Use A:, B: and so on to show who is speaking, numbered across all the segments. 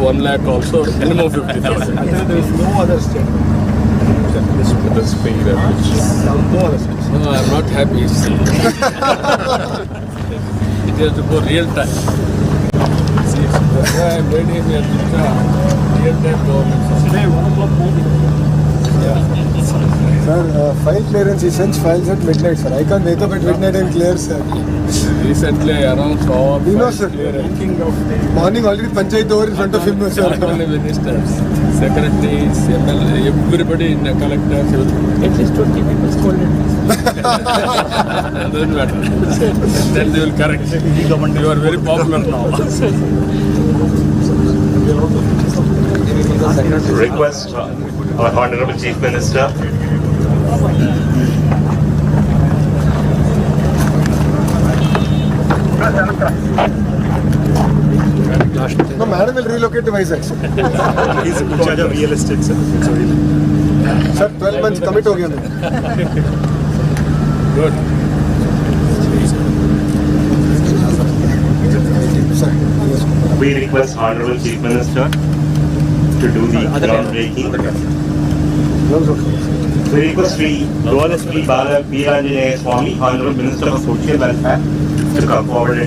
A: 1 lakh also, minimum 50,000.
B: There is no other state.
A: With the speed at which.
B: No other state.
A: No, I'm not happy. See. It has to go real time. See, that's why I'm waiting here to real time government.
B: Today, 1 o'clock morning.
C: Sir, file clearance, he sends files at midnight, sir. I can't wake up at midnight and clear, sir.
A: Recently, I announced all
C: You know,
A: files
C: sir.
A: clearance.
B: King of the
C: Morning already panchayat over in front of him, sir.
A: Not only ministers, secretaries, MLA, everybody in the collectors.
B: at least 20 people scolded me.
A: Doesn't matter. Then they will correct. You are very popular now.
D: Request our Honorable Chief Minister.
C: No, madam will relocate to Vizag, sir.
E: He's in charge of real estate, sir.
C: Sir, 12 months commit ho gaya main.
A: Good.
C: Sir, yes.
D: We request Honorable Chief Minister to do the groundbreaking. We request Sri Lokesh Bala Veeranjanaya Swami, Honorable Minister for Social Welfare, to come forward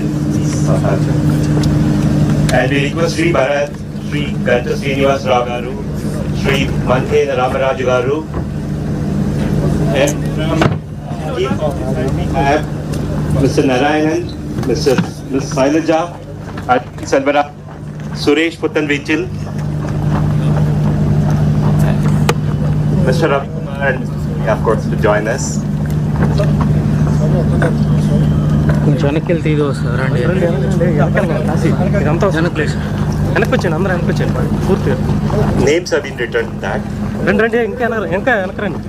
D: and we request Sri Bharat, Sri Ganta Srinivas Rao Garu, Sri Manthe Ramaraju Garu, and we have Mr. Narayanan, Ms. Sailaja, Salvara, Suresh Puttan Vichil, Mr. Ravi Kumar, and of course to join us.
F: కొంచెం వెనక్కి వెళ్తే ఇది వస్తుంది రండి ఇదంతా వెనక్కి place వెనక్కి వచ్చాను అందరూ వెనక్కి వచ్చాను పూర్తిగా
D: Names have been returned back.
F: రండి రండి ఇంకా వెనక రండి.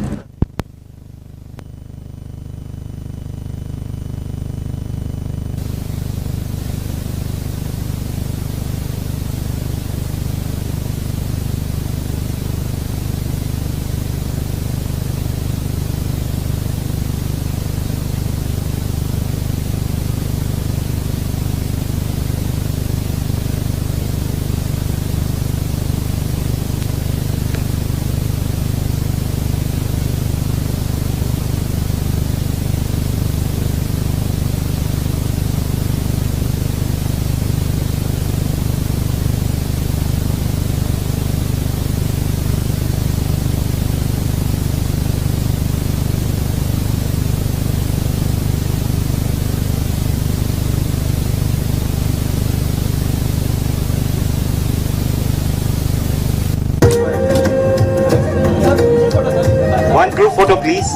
D: One group photo, please.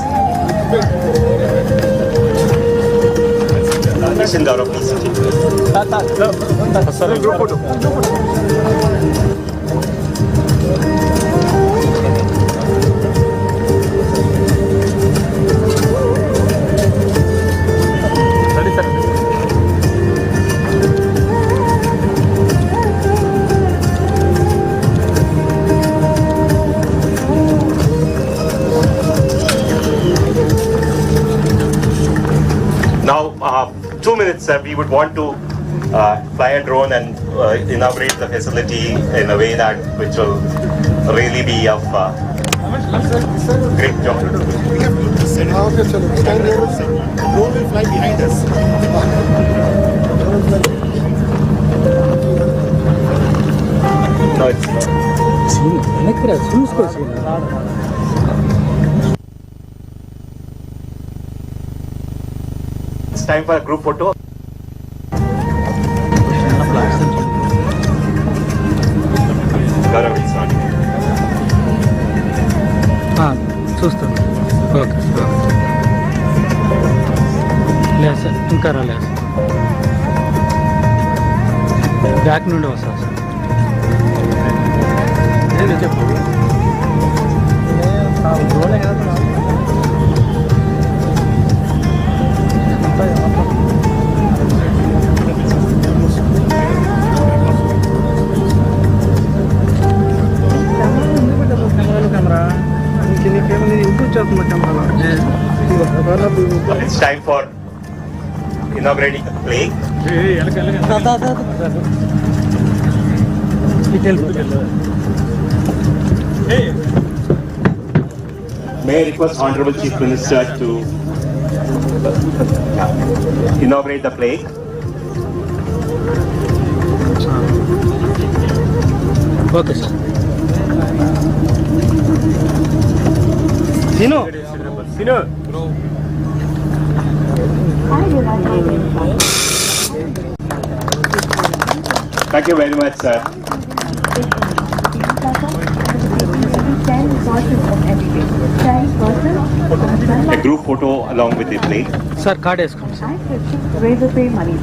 D: Mission Gaurav, please.
B: Group photo.
D: Now, 2 minutes, sir. We would want to fly a drone and inaugurate the facility in a way that which will really be of great joy.
C: Okay, chalo. Stand here.
E: Drone will fly behind us.
D: No, it's not.
F: వెనక్కి రా చూసుకో
D: It's time for a group photo. Gaurav, it's not.
F: చూస్తాను okay లేదు sir ఇంకా రాలేదు back నుండి వస్తా sir చెప్పు
D: It's time for inaugurating the flag. May I request Honorable Chief Minister to inaugurate the plaque?
F: Okay sir తిను
D: Thank you very much, sir. A group photo along with the plaque.
F: Sir card వేసుకోండి sir
G: Raise the pay money.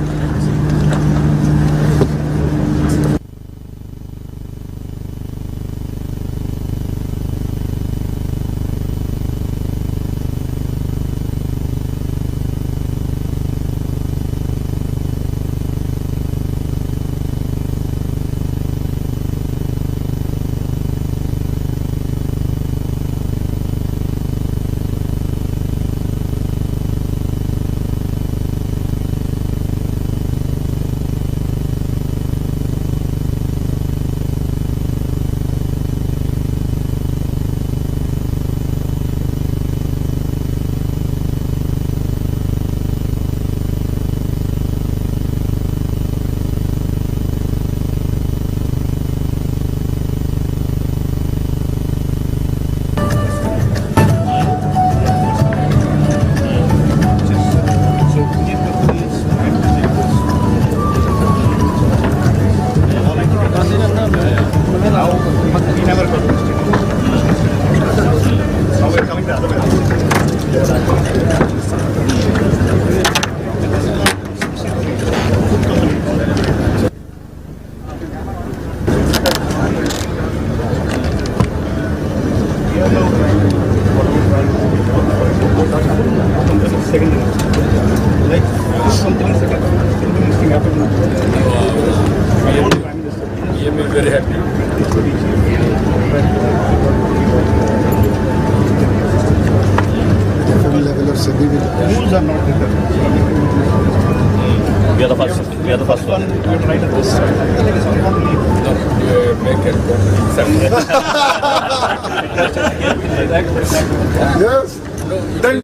A: PM is very happy.
C: Different level of civility.
E: Rules are not written. We are the first. We are the first one. We have to write at this. I think it's not leave.
A: No, you make it accept.
C: Yes. Then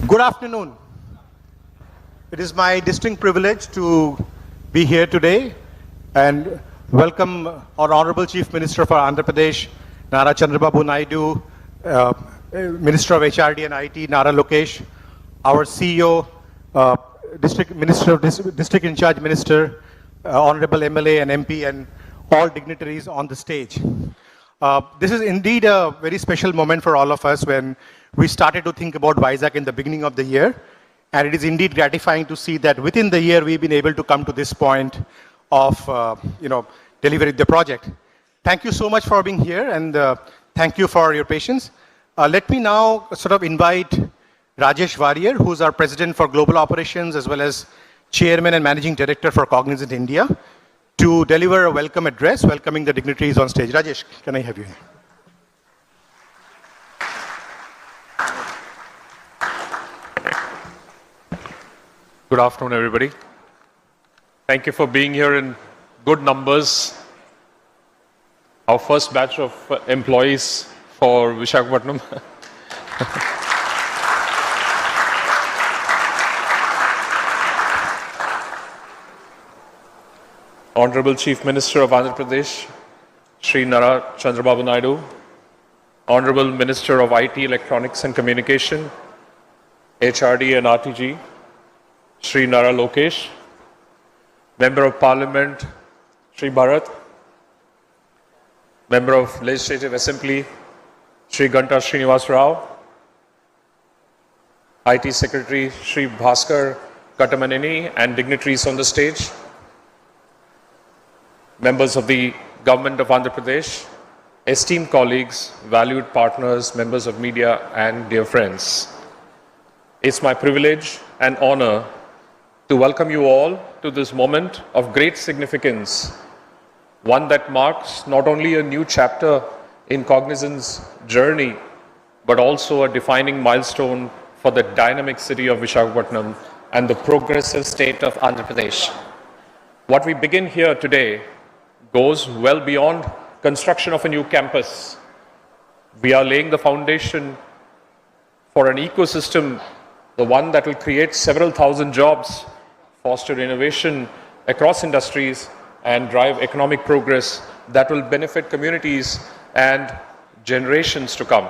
G: Good afternoon. It is my distinct privilege to be here today and welcome our Honorable Chief Minister for Andhra Pradesh, Nara Chandra babu, Minister of HRD and IT, Nara Lokesh, our CEO, District in Charge Minister, Honorable MLA and MP, and all dignitaries on the stage. This is indeed a very special moment for all of us when we started to think about Vizag in the beginning of the year. And it is indeed gratifying to see that within the year we've been able to come to this point of delivering the project. Thank you so much for being here, and thank you for your patience. Let me now sort of invite Rajesh Warrier, who's our President for Global Operations as well as Chairman and Managing Director for Cognizant India, to deliver a welcome address, welcoming the dignitaries on stage. Rajesh, can I have you here?
H: Good afternoon, everybody. Thank you for being here in good numbers. Our first batch of employees for Visakhapatnam. Honorable Chief Minister of Andhra Pradesh, Shri Nara Chandra babu, Honorable Minister of IT, Electronics and Communication, HRD and RTG, Shri Nara Lokesh, Member of Parliament, Shri Bharat, Member of Legislative Assembly, Shri Ganta Srinivas Rao, IT Secretary, Shri Bhaskar Katamaneni, and dignitaries on the stage, members of the Government of Andhra Pradesh, esteemed colleagues, valued partners, members of media, and dear friends. It's my privilege and honor to welcome you all to this moment of great significance, one that marks not only a new chapter in Cognizant's journey, but also a defining milestone for the dynamic city of Visakhapatnam and the progressive state of Andhra Pradesh. What we begin here today goes well beyond construction of a new campus. We are laying the foundation for an ecosystem, the one that will create several thousand jobs, foster innovation across industries, and drive economic progress that will benefit communities and generations to come.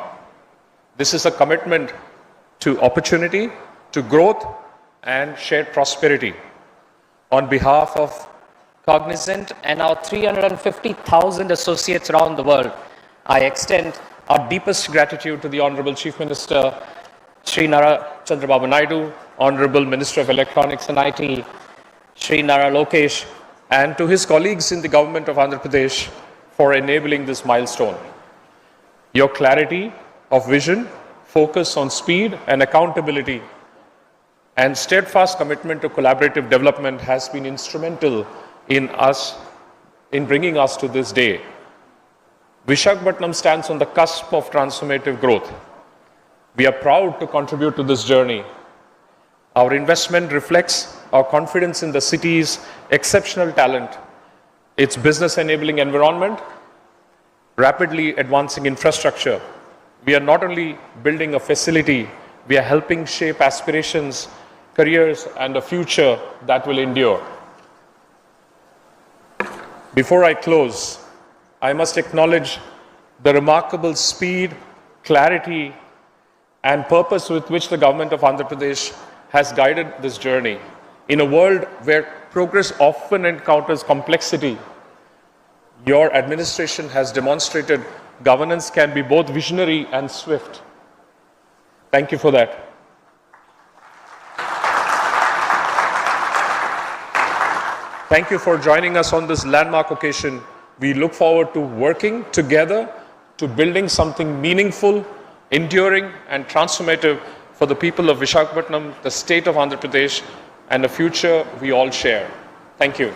H: This is a commitment to opportunity, to growth, and shared prosperity. On behalf of Cognizant and our 350,000 associates around the world, I extend our deepest gratitude to the Honorable Chief Minister, Shri Nara Chandra babu, Honorable Minister of Electronics and IT, Shri Nara Lokesh, and to his colleagues in the Government of Andhra Pradesh for enabling this milestone. Your clarity of vision, focus on speed and accountability, and steadfast commitment to collaborative development has been instrumental in bringing us to this day. Visakhapatnam stands on the cusp of transformative growth. We are proud to contribute to this journey. Our investment reflects our confidence in the city's exceptional talent, its business enabling environment, rapidly advancing infrastructure. We are not only building a facility, we are helping shape aspirations, careers, and a future that will endure. Before I close, I must acknowledge the remarkable speed, clarity, and purpose with which the Government of Andhra Pradesh has guided this journey. In a world where progress often encounters complexity, your administration has demonstrated governance can be both visionary and swift. Thank you for that. Thank you for joining us on this landmark occasion. We look forward to working together to building something meaningful, enduring, and transformative for the people of Visakhapatnam, the state of Andhra Pradesh, and a future we all share. Thank you.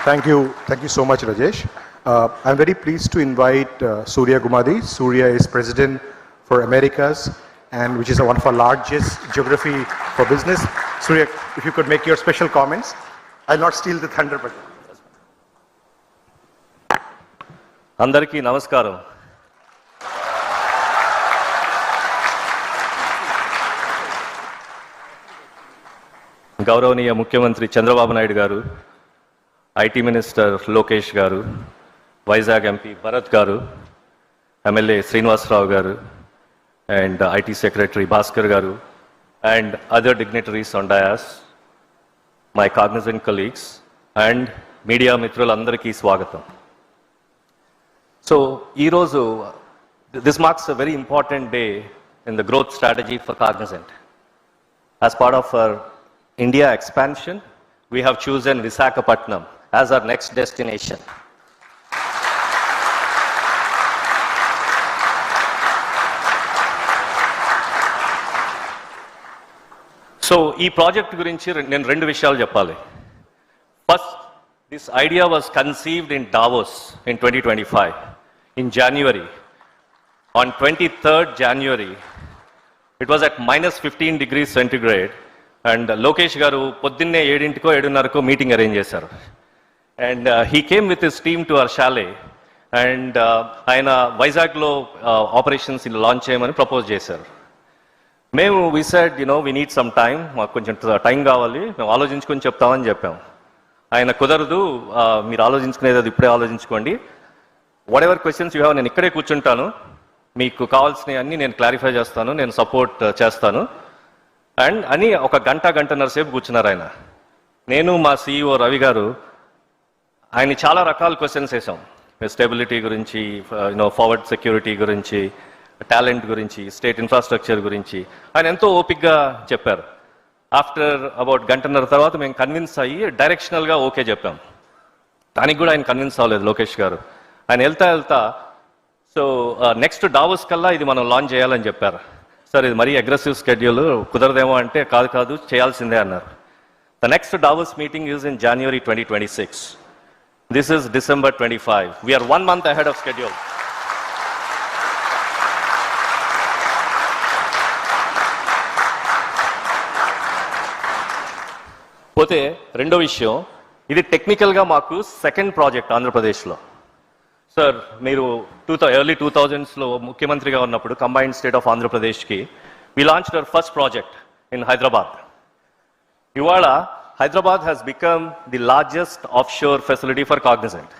G: Thank you so much, Rajesh. I'm very pleased to invite Surya Gumadi. Surya is President for Americas, and which is one of our largest geography for business. Surya, if you could make your special comments. I'll not steal the thunder, but...
I: Andariki namaskaram.
E: గౌరవనీయ ముఖ్యమంత్రి చంద్రబాబు నాయుడు గారు, IT minister Lokesh గారు, Vizag MP Bharat గారు, MLA Srinivasarao గారు, and IT Secretary Bhaskar garu, and other dignitaries on dais, my cognizant colleagues, and media mitralandariki swagatam. So, ee roju, this marks a very important day in the growth strategy for Cognizant. As part of our India expansion, we have chosen Visakhapatnam as our next destination. So, ఈ project గురించి నేను రెండు విషయాలు చెప్పాలి. First, this idea was conceived in Davos in 2025, in January. On 23rd January, it was at -15 degrees centigrade, and Lokesh garu పొద్దున్నే 7:00కో 7:30కో meeting arrange చేశారు. And he came with his team to our chalet, and ఆయన వైజాగ్లో operations launch చేయమని propose చేశారు. మేము we said, we need some time, మాకు కొంచెం time కావాలి, మేము ఆలోచించుకొని చెప్తామని చెప్పాము. ఆయన కుదరదు, మీరు ఆలోచించుకునేది అది ఇప్పుడే ఆలోచించుకోండి, what ever questions you have నేను ఇక్కడే కూర్చుంటాను, మీకు కావాల్సినవి అన్నీ నేను క్లారిఫై చేస్తాను, నేను సపోర్ట్ చేస్తాను అండ్ అని ఒక గంటన్నర సేపు కూర్చున్నారు ఆయన. నేను మా CEO రవి గారు ఆయన చాలా రకాల క్వశ్చన్స్ వేసాం, స్టెబిలిటీ గురించి, ఫార్వర్డ్ సెక్యూరిటీ గురించి, టాలెంట్ గురించి, స్టేట్ ఇన్ఫ్రాస్ట్రక్చర్ గురించి ఆయన ఎంతో ఓపిక్గా చెప్పారు. ఆఫ్టర్ అబౌట్ గంటన్నర తర్వాత మేము కన్విన్స్ అయ్యి డైరెక్షనల్గా ఓకే చెప్పాం. దానికి కూడా ఆయన కన్విన్స్ అవ్వలేదు లోకేష్ గారు. ఆయన వెళ్తా సో నెక్స్ట్ డావోస్ కల్లా ఇది మనం లాంచ్ చేయాలని చెప్పారు. సార్ ఇది మరీ అగ్రెసివ్ స్కెడ్యూల్, కుదరదేమో అంటే కాదు చేయాల్సిందే అన్నారు. The next Davos meeting is in January 2026. This is December 25. We are 1 month ahead of schedule. పోతే రెండో విషయం, ఇది టెక్నికల్గా మాకు సెకండ్ ప్రాజెక్ట్ ఆంధ్రప్రదేశ్లో. సార్ మీరు ఎర్లీ 2000s ముఖ్యమంత్రిగా ఉన్నప్పుడు కంబైన్డ్ స్టేట్ ఆఫ్ ఆంధ్రప్రదేశ్కి we launched our first project in Hyderabad. ఇవాళ Hyderabad has become the largest offshore facility for Cognizant.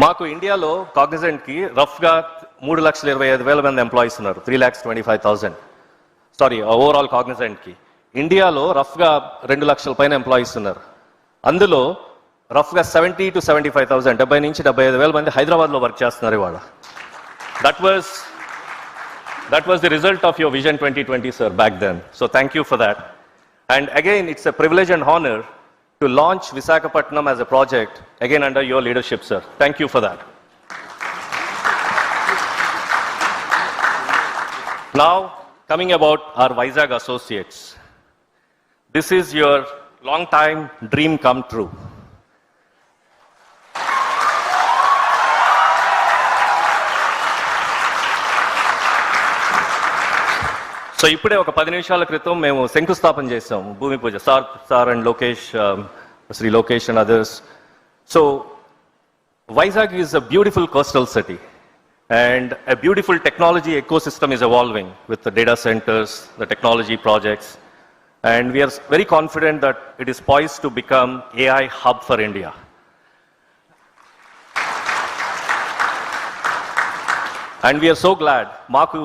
E: మాకు ఇండియాలో కాగ్నిజెంట్కి రఫ్గా 3,25,000 మంది ఎంప్లాయీస్ ఉన్నారు. 3,25,000 సారీ ఓవరాల్ కాగ్నిజెంట్కి. ఇండియాలో రఫ్గా 2 లక్షల పైన ఎంప్లాయీస్ ఉన్నారు. అందులో రఫ్గా 70 to 75,000, 70 నుంచి 75,000 మంది హైదరాబాద్లో వర్క్ చేస్తున్నారు ఇవాళ. That was the result of your vision 2020 sir back then. So thank you for that. And again it's a privilege and honour to launch Visakhapatnam as a project, again under your leadership, sir. Thank you for that. Now, coming about our Vizag associates. This is your long time dream come true. So ఇప్పుడే ఒక 10 నిమిషాల క్రితం మేము శంకుస్థాపన చేసాం, భూమి పూజ. Sir and Lokesh, Shri Lokesh and others. So Vizag is a beautiful coastal city and a beautiful technology ecosystem is evolving with the data centers, the technology projects, and we are very confident that it is poised to become AI hub for India. And we are so glad, మాకు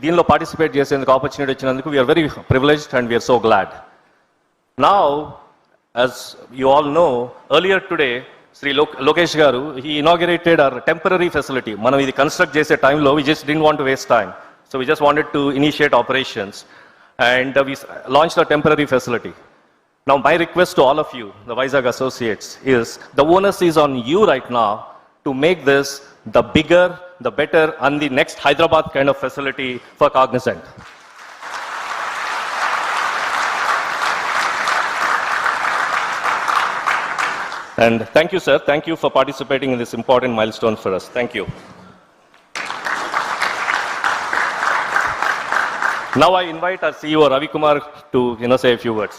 E: దీనిలో participate చేసేందుకు opportunity వచ్చినందుకు we are very privileged and we are so glad. Now, as you all know, earlier today, Sri Lokesh garu, he inaugurated our temporary facility. మనం ఇది construct చేసే టైంలో we just didn't want to waste time. So we just wanted to initiate operations and we launched a temporary facility. Now my request to all of you, the Vizag associates, is the onus is on you right now to make this the bigger, the better, and the next Hyderabad kind of facility for Cognizant. And thank you, sir. Thank you for participating in this important milestone for us. Thank you. Now I invite our CEO Ravi Kumar to say a few words.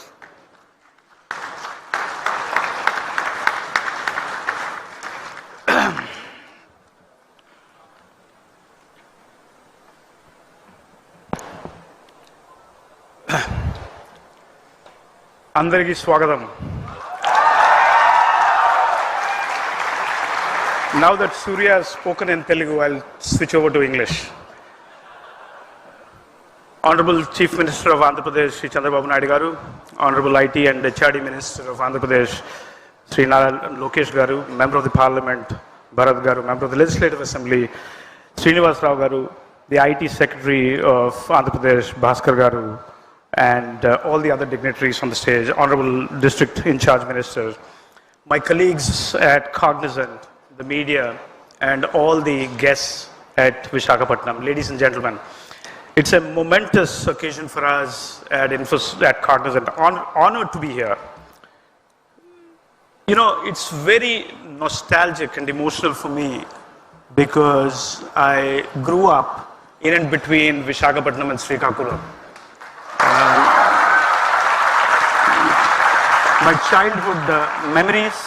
I: అందరికీ స్వాగతం. Now that Surya has spoken in Telugu, I'll switch over to English. Honorable Chief Minister of Andhra Pradesh, Sri Chandra babu garu, Honorable IT and HRD Minister of Andhra Pradesh, Sri Lokesh garu, Member of the Parliament, Bharat garu, Member of the Legislative Assembly, Srinivas Rao garu, the IT Secretary of Andhra Pradesh, Bhaskar garu, and all the other dignitaries on the stage, Honorable District In Charge Minister, my colleagues at Cognizant, the media, and all the guests at Visakhapatnam, ladies and gentlemen. It's a momentous occasion for us at Cognizant. Honored to be here. You know, it's very nostalgic and emotional for me because I grew up in and between Visakhapatnam and Srikakulam. My childhood memories,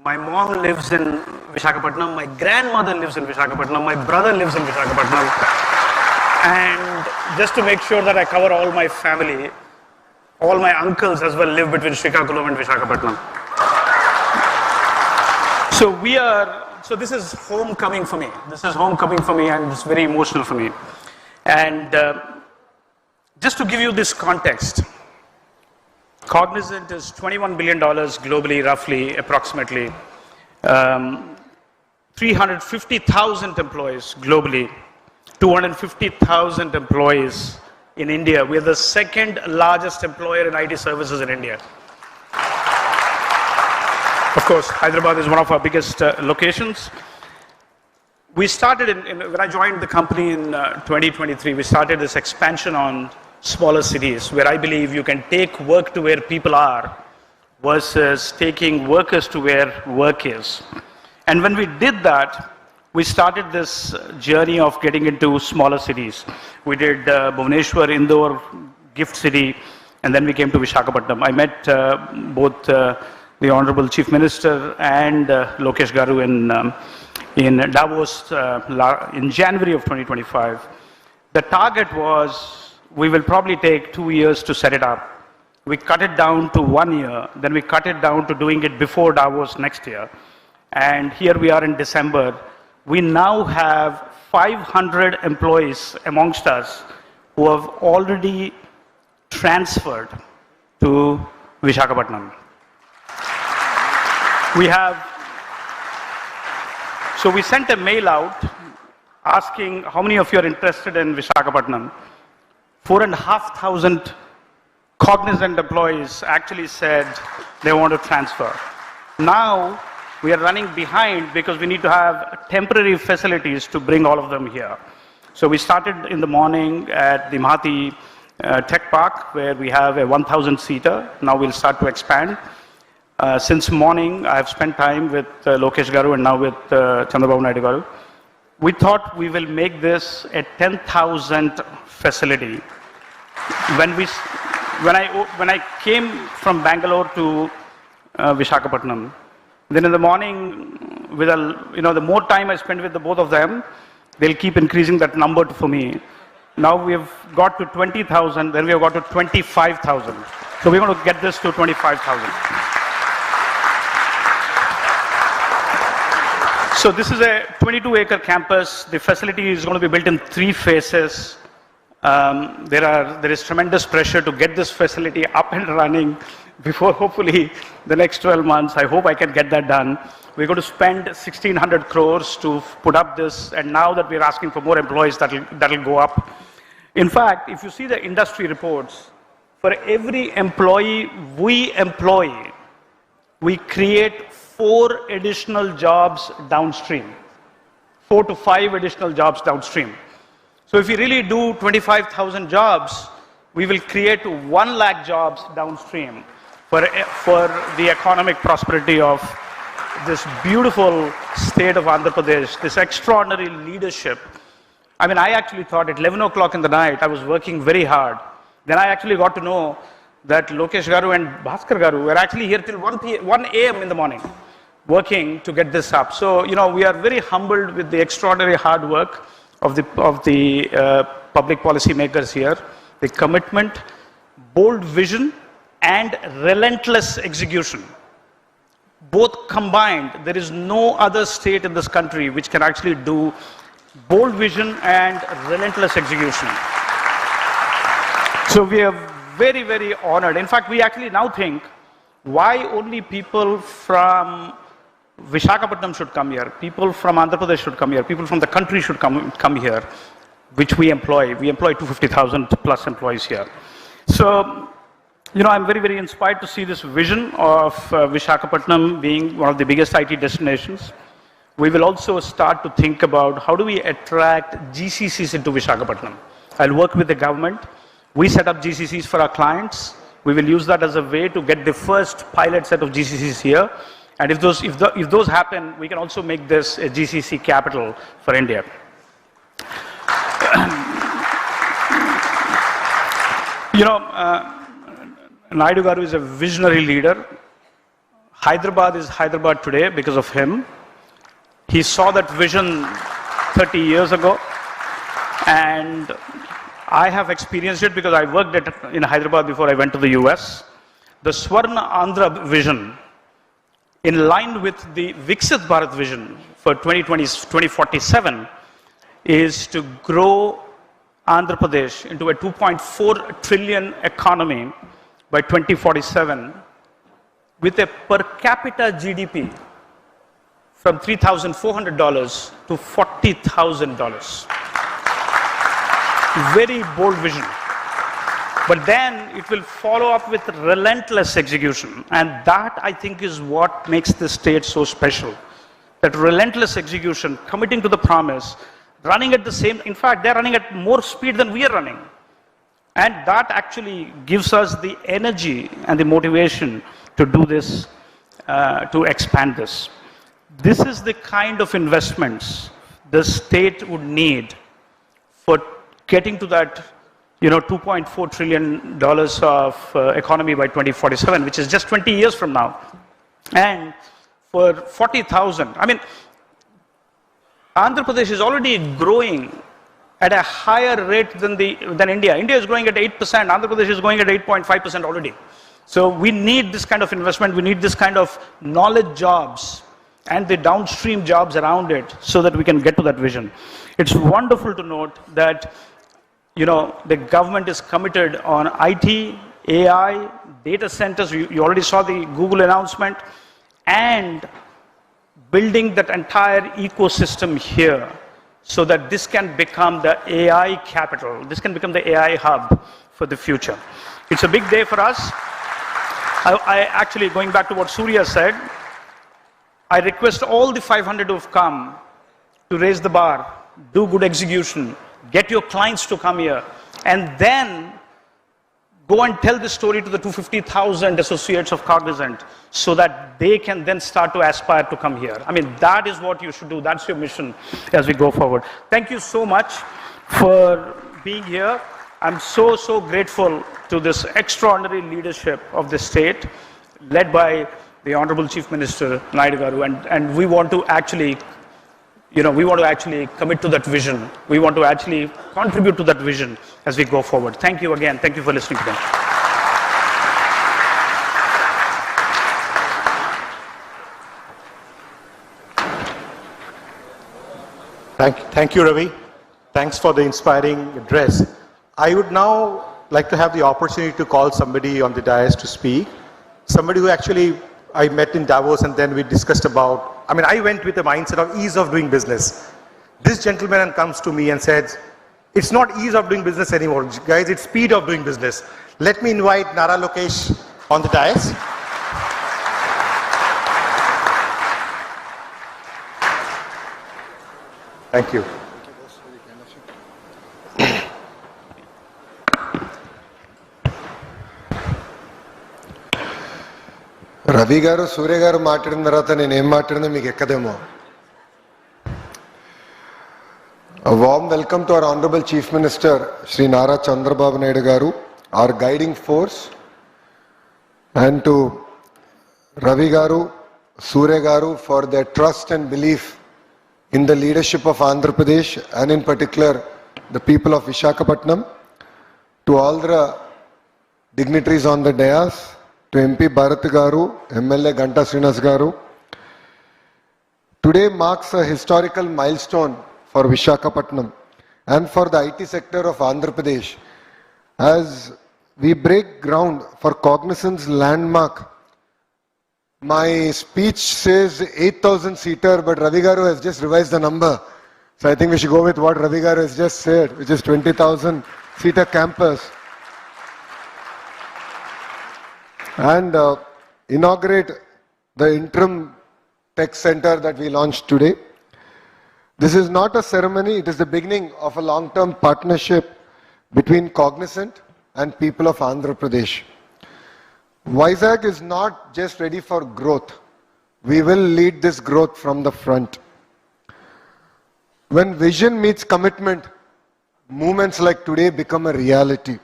I: my mom lives in Visakhapatnam, my grandmother lives in Visakhapatnam, my brother lives in Visakhapatnam. And just to make sure that I cover all my family, all my uncles as well live between Srikakulam and Visakhapatnam. So this is homecoming for me. This is homecoming for me and it's very emotional for me. And just to give you this context, Cognizant is $21 billion globally, roughly, approximately. 350,000 employees globally, 250,000 employees in India. We are the second largest employer in IT services in India. Of course, Hyderabad is one of our biggest locations. We started when I joined the company in 2023, we started this expansion on smaller cities where I believe you can take work to where people are versus taking workers to where work is. And when we did that, we started this journey of getting into smaller cities. We did Bhubaneswar, Indore, Gift City, and then we came to Visakhapatnam. I met both the Honorable Chief Minister and Lokesh garu in Davos in January of 2025. The target was, we will probably take 2 years to set it up. We cut it down to 1 year, then we cut it down to doing it before Davos next year. And here we are in December. We now have 500 employees amongst us who have already transferred to Visakhapatnam. So we sent a mail out asking how many of you are interested in Visakhapatnam. 4,500 Cognizant employees actually said they want to transfer. Now we are running behind because we need to have temporary facilities to bring all of them here. So we started in the morning at the Mahathi Tech Park where we have a 1,000-seater. Now we'll start to expand. Since morning, I have spent time with Lokesh garu and now with Chandra babu garu. We thought we will make this a 10,000 facility. When I came from Bangalore to Visakhapatnam, then in the morning, the more time I spend with the both of them, they'll keep increasing that number for me. Now we have got to 20,000, then we have got to 25,000. So we're going to get this to 25,000. So this is a 22-acre campus. The facility is going to be built in 3 phases. There is tremendous pressure to get this facility up and running before hopefully the next 12 months. I hope I can get that done. We're going to spend 1,600 crores to put up this, and now that we're asking for more employees, that'll go up. In fact, if you see the industry reports, for every employee we employ, we create 4 additional jobs downstream. 4 to 5 additional jobs downstream. So if we really do 25,000 jobs, we will create 1 lakh jobs downstream for the economic prosperity of this beautiful state of Andhra Pradesh, this extraordinary leadership. I mean, I actually thought at 11 o'clock in the night, I was working very hard. Then I actually got to know that Lokesh garu and Bhaskar garu were actually here till 1 a.m. in the morning, working to get this up. So, we are very humbled with the extraordinary hard work of the public policy makers here, the commitment, bold vision, and relentless execution. Both combined, there is no other state in this country which can actually do bold vision and relentless execution. So we are very, very honored. In fact, we actually now think, why only people from Visakhapatnam should come here, people from Andhra Pradesh should come here, people from the country should come here, which we employ. We employ 250,000 plus employees here. So, I'm very, very inspired to see this vision of Visakhapatnam being one of the biggest IT destinations. We will also start to think about how do we attract GCCs into Visakhapatnam. I'll work with the government. We set up GCCs for our clients. We will use that as a way to get the first pilot set of GCCs here. And if those happen, we can also make this a GCC capital for India. Naidu Garu is a visionary leader. Hyderabad is Hyderabad today because of him. He saw that vision 30 years ago, and I have experienced it because I worked in Hyderabad before I went to the US. The Swarna Andhra vision, in line with the Viksit Bharat vision for 2047, is to grow Andhra Pradesh into a 2.4 trillion economy by 2047 with a per capita GDP from $3,400 to $40,000. Very bold vision. But then it will follow up with relentless execution. And that, I think, is what makes this state so special. That relentless execution, committing to the promise, running at the same, in fact, they're running at more speed than we are running. And that actually gives us the energy and the motivation to do this, to expand this. This is the kind of investments the state would need for getting to that, $2.4 trillion of economy by 2047, which is just 20 years from now. And for 40,000, Andhra Pradesh is already growing at a higher rate than India. India is growing at 8%. Andhra Pradesh is growing at 8.5% already. So we need this kind of investment. We need this kind of knowledge jobs and the downstream jobs around it so that we can get to that vision. It's wonderful to note that, the government is committed on IT, AI, data centers. You already saw the Google announcement, and building that entire ecosystem here so that this can become the AI capital. This can become the AI hub for the future. It's a big day for us. I actually, going back to what Surya said, I request all the 500 who have come to raise the bar, do good execution, get your clients to come here, and then go and tell the story to the 250,000 associates of Cognizant so that they can then start to aspire to come here. That is what you should do. That's your mission as we go forward. Thank you so much for being here. I'm so, so grateful to this extraordinary leadership of the state, led by the Honorable Chief Minister Naidu Garu, and we want to actually commit to that vision. We want to actually contribute to that vision as we go forward. Thank you again. Thank you for listening to me.
G: Thank you, Ravi. Thanks for the inspiring address. I would now like to have the opportunity to call somebody on the dais to speak. Somebody who actually I met in Davos, and then we discussed about, I went with the mindset of ease of doing business. This gentleman comes to me and says, it's not ease of doing business anymore, guys, it's speed of doing business. Let me invite Nara Lokesh on the dais. Thank you.
C: Ravi garu, Surya garu maatladina tarvata nenu em maatladina meeku ekkademo. A warm welcome to our Honorable Chief Minister, Shri Nara Chandra babu garu, our guiding force, and to Ravi garu, Surya garu for their trust and belief in the leadership of Andhra Pradesh, and in particular the people of Visakhapatnam, to all the dignitaries on the dais, to MP Bharat Garu, MLA Ganta Srinas Garu. Today marks a historical milestone for Visakhapatnam and for the IT sector of Andhra Pradesh as we break ground for Cognizant's landmark. My speech says 8,000 seater, but Ravi Garu has just revised the number. So I think we should go with what Ravi Garu has just said, which is 20,000 seater campus. And inaugurate the interim tech center that we launched today. This is not a ceremony, it is the beginning of a long-term partnership between Cognizant and people of Andhra Pradesh. Vizag is not just ready for growth. We will lead this growth from the front. When vision meets commitment, movements like today become a reality.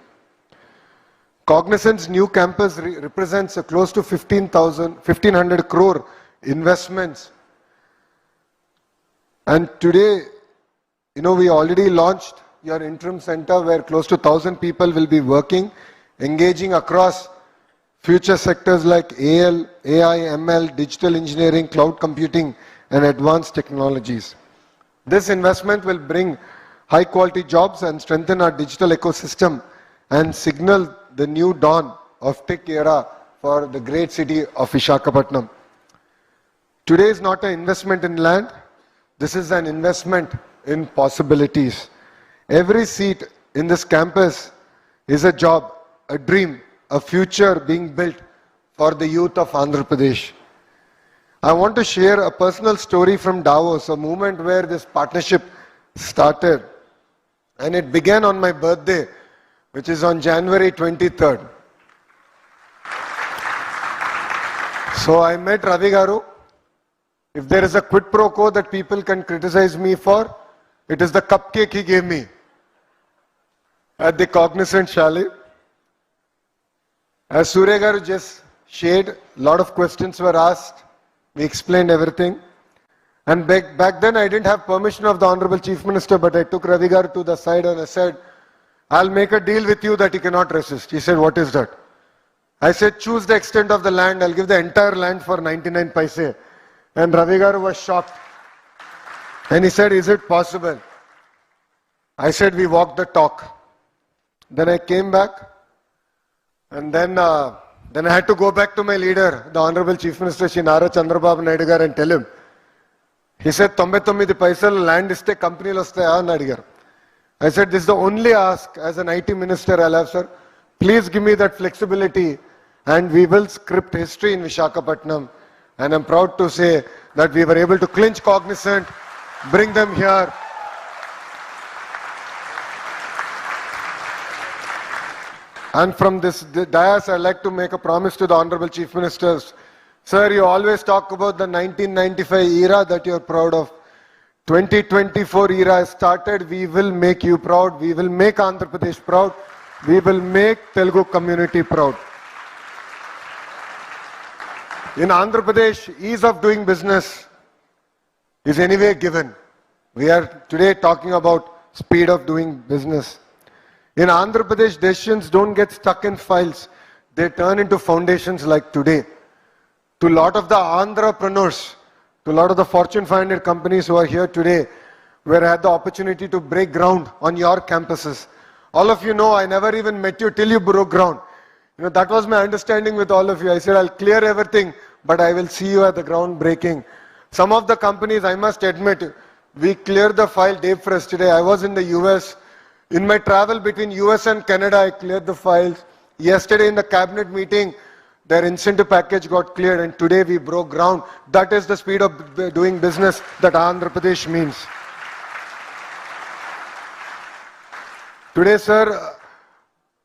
C: Cognizant's new campus represents a close to 1,500 crore investments. And today, we already launched your interim center where close to 1,000 people will be working, engaging across future sectors like AL, AI, ML, digital engineering, cloud computing, and advanced technologies. This investment will bring high quality jobs and strengthen our digital ecosystem and signal the new dawn of tech era for the great city of Visakhapatnam. Today is not an investment in land, this is an investment in possibilities. Every seat in this campus is a job, a dream, a future being built for the youth of Andhra Pradesh. I want to share a personal story from Davos, a moment where this partnership started. And it began on my birthday, which is on January 23rd. So I met Ravi Garu. If there is a quid pro quo that people can criticize me for, it is the cupcake he gave me at the Cognizant Chalet. As Surya Garu just shared, a lot of questions were asked. We explained everything. And back then I didn't have permission of the Honorable Chief Minister, but I took Ravi Garu to the side and I said, I'll make a deal with you that you cannot resist. He said, what is that? I said, choose the extent of the land. I'll give the entire land for 99 paise. And Ravi Garu was shocked. And he said, is it possible? I said, we walked the talk. Then I came back. And then I had to go back to my leader, the Honorable Chief Minister, Shri Chandra babu and tell him. He said, 99 paisal land iste company lo vastaya ani adigaru. I said, this is the only ask as an IT minister I'll have, sir. Please give me that flexibility and we will script history in Visakhapatnam. And I'm proud to say that we were able to clinch Cognizant, bring them here. And from this dais, I'd like to make a promise to the Honorable Chief Ministers. Sir, you always talk about the 1995 era that you're proud of. 2024 era has started. We will make you proud. We will make Andhra Pradesh proud. We will make Telugu community proud. In Andhra Pradesh, ease of doing business is anyway given. We are today talking about speed of doing business. In Andhra Pradesh, decisions don't get stuck in files. They turn into foundations like today. To a lot of the entrepreneurs, to a lot of the Fortune 500 companies who are here today, where I had the opportunity to break ground on your campuses. All of you know, I never even met you till you broke ground. That was my understanding with all of you. I said, I'll clear everything, but I will see you at the ground breaking. Some of the companies, I must admit, we cleared the file day for us today. I was in the US. In my travel between US and Canada, I cleared the files. Yesterday in the cabinet meeting, their incentive package got cleared and today we broke ground. That is the speed of doing business that Andhra Pradesh means. Today, sir,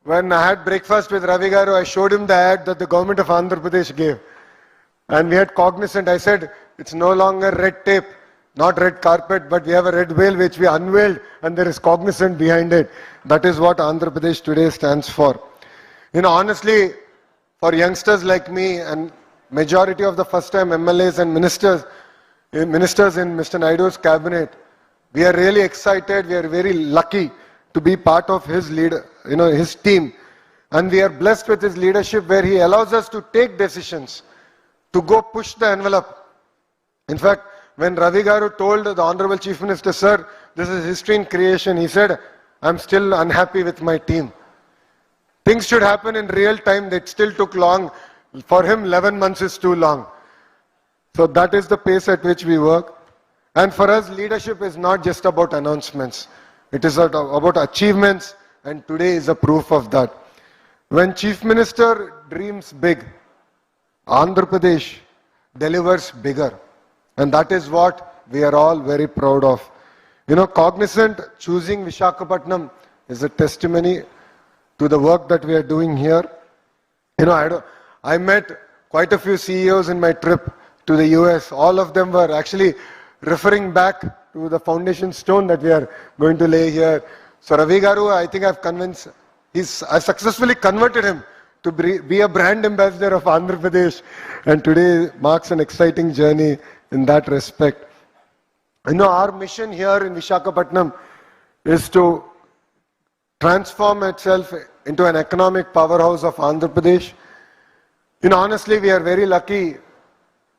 C: when I had breakfast with Ravi Garu, I showed him the ad that the government of Andhra Pradesh gave. And we had Cognizant. I said, it's no longer red tape, not red carpet, but we have a red veil which we unveiled and there is Cognizant behind it. That is what Andhra Pradesh today stands for. Honestly, for youngsters like me and majority of the first-time MLAs and ministers in Mr. Naidu's cabinet, we are really excited. We are very lucky to be part of his his team. And we are blessed with his leadership where he allows us to take decisions, to go push the envelope. In fact, when Ravi Garu told the Honorable Chief Minister, sir, this is history in creation, he said, I'm still unhappy with my team. Things should happen in real time. That still took long. For him, 11 months is too long. So that is the pace at which we work. And for us, leadership is not just about announcements. It is about achievements, and today is a proof of that. When Chief Minister dreams big, Andhra Pradesh delivers bigger. And that is what we are all very proud of. You know, Cognizant choosing Visakhapatnam is a testimony to the work that we are doing here. You know, I met quite a few CEOs in my trip to the US. All of them were actually referring back to the foundation stone that we are going to lay here. So Ravi Garu, I think I've successfully converted him to be a brand ambassador of Andhra Pradesh. And today marks an exciting journey in that respect. You know, our mission here in Visakhapatnam is to transform itself into an economic powerhouse of Andhra Pradesh. You know, honestly, we are very lucky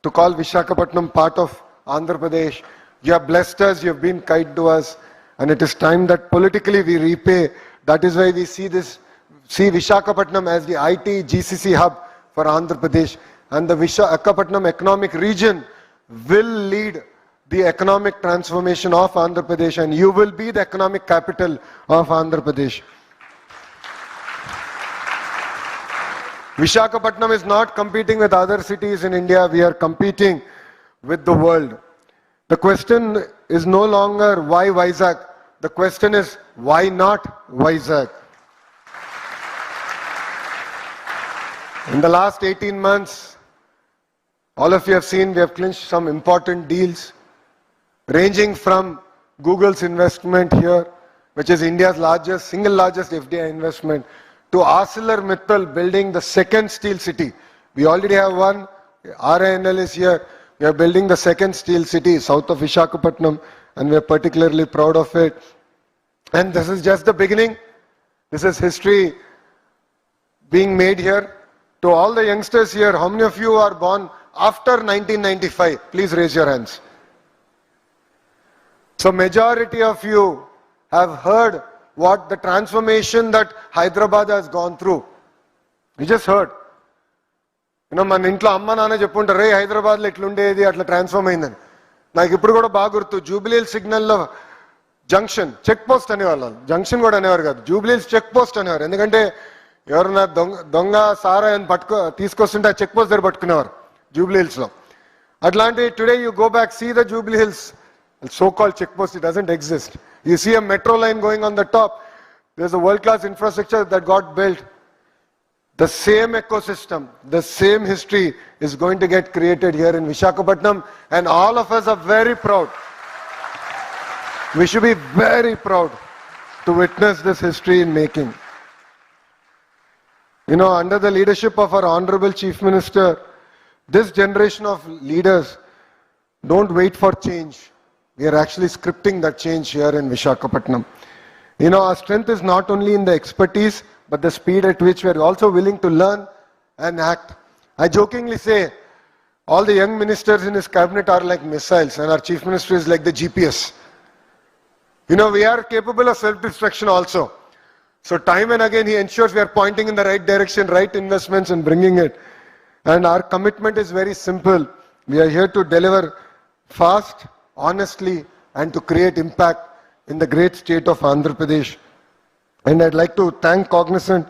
C: to call Visakhapatnam part of Andhra Pradesh. You have blessed us, you have been kind to us, and it is time that politically we repay. That is why we see Visakhapatnam as the IT GCC hub for Andhra Pradesh. And the Visakhapatnam economic region will lead the economic transformation of Andhra Pradesh, and you will be the economic capital of Andhra Pradesh. Visakhapatnam is not competing with other cities in India, we are competing with the world. The question is no longer why Vizag, the question is why not Vizag? In the last 18 months, all of you have seen we have clinched some important deals, ranging from Google's investment here, which is India's single largest FDI investment, to ArcelorMittal building the second steel city. We already have one, RINL is here. We are building the second steel city south of Visakhapatnam, and we are particularly proud of it. And this is just the beginning. This is history being made here. To all the youngsters here, how many of you are born after 1995? Please raise your hands. So majority of you have heard what the transformation that Hyderabad has gone through. You just heard. You know, మన ఇంట్లో అమ్మ నాన్న చెప్పుంటారు రే హైదరాబాద్లో ఇట్లుండేది అట్లా transform అయిందని. నాకు ఇప్పుడు కూడా బాగా గుర్తు, జూబ్లీహిల్స్ సిగ్నల్లో జంక్షన్ చెక్ పోస్ట్ అనేవాళ్ళు, జంక్షన్ కూడా అనేవారు కాదు, జూబ్లీహిల్స్ చెక్ పోస్ట్ అనేవారు. ఎందుకంటే ఎవరన్నా దొంగ సారా అని తీసుకొస్తుంటే ఆ చెక్ పోస్ట్ దగ్గర పట్టుకునేవారు జూబ్లీహిల్స్లో. అట్లాంటి today you go back, see the Jubilee Hills so-called checkpost, it doesn't exist. You see a metro line going on the top. There's a world-class infrastructure that got built. The same ecosystem, the same history is going to get created here in Visakhapatnam, and all of us are very proud. We should be very proud to witness this history in making. You know, under the leadership of our Honorable Chief Minister, this generation of leaders don't wait for change. We are actually scripting that change here in Visakhapatnam. You know, our strength is not only in the expertise, but the speed at which we are also willing to learn and act. I jokingly say, all the young ministers in his cabinet are like missiles, and our Chief Minister is like the GPS. You know, we are capable of self-destruction also. So time and again, he ensures we are pointing in the right direction, right investments and bringing it. And our commitment is very simple. We are here to deliver fast, honestly, and to create impact in the great state of Andhra Pradesh. And I'd like to thank Cognizant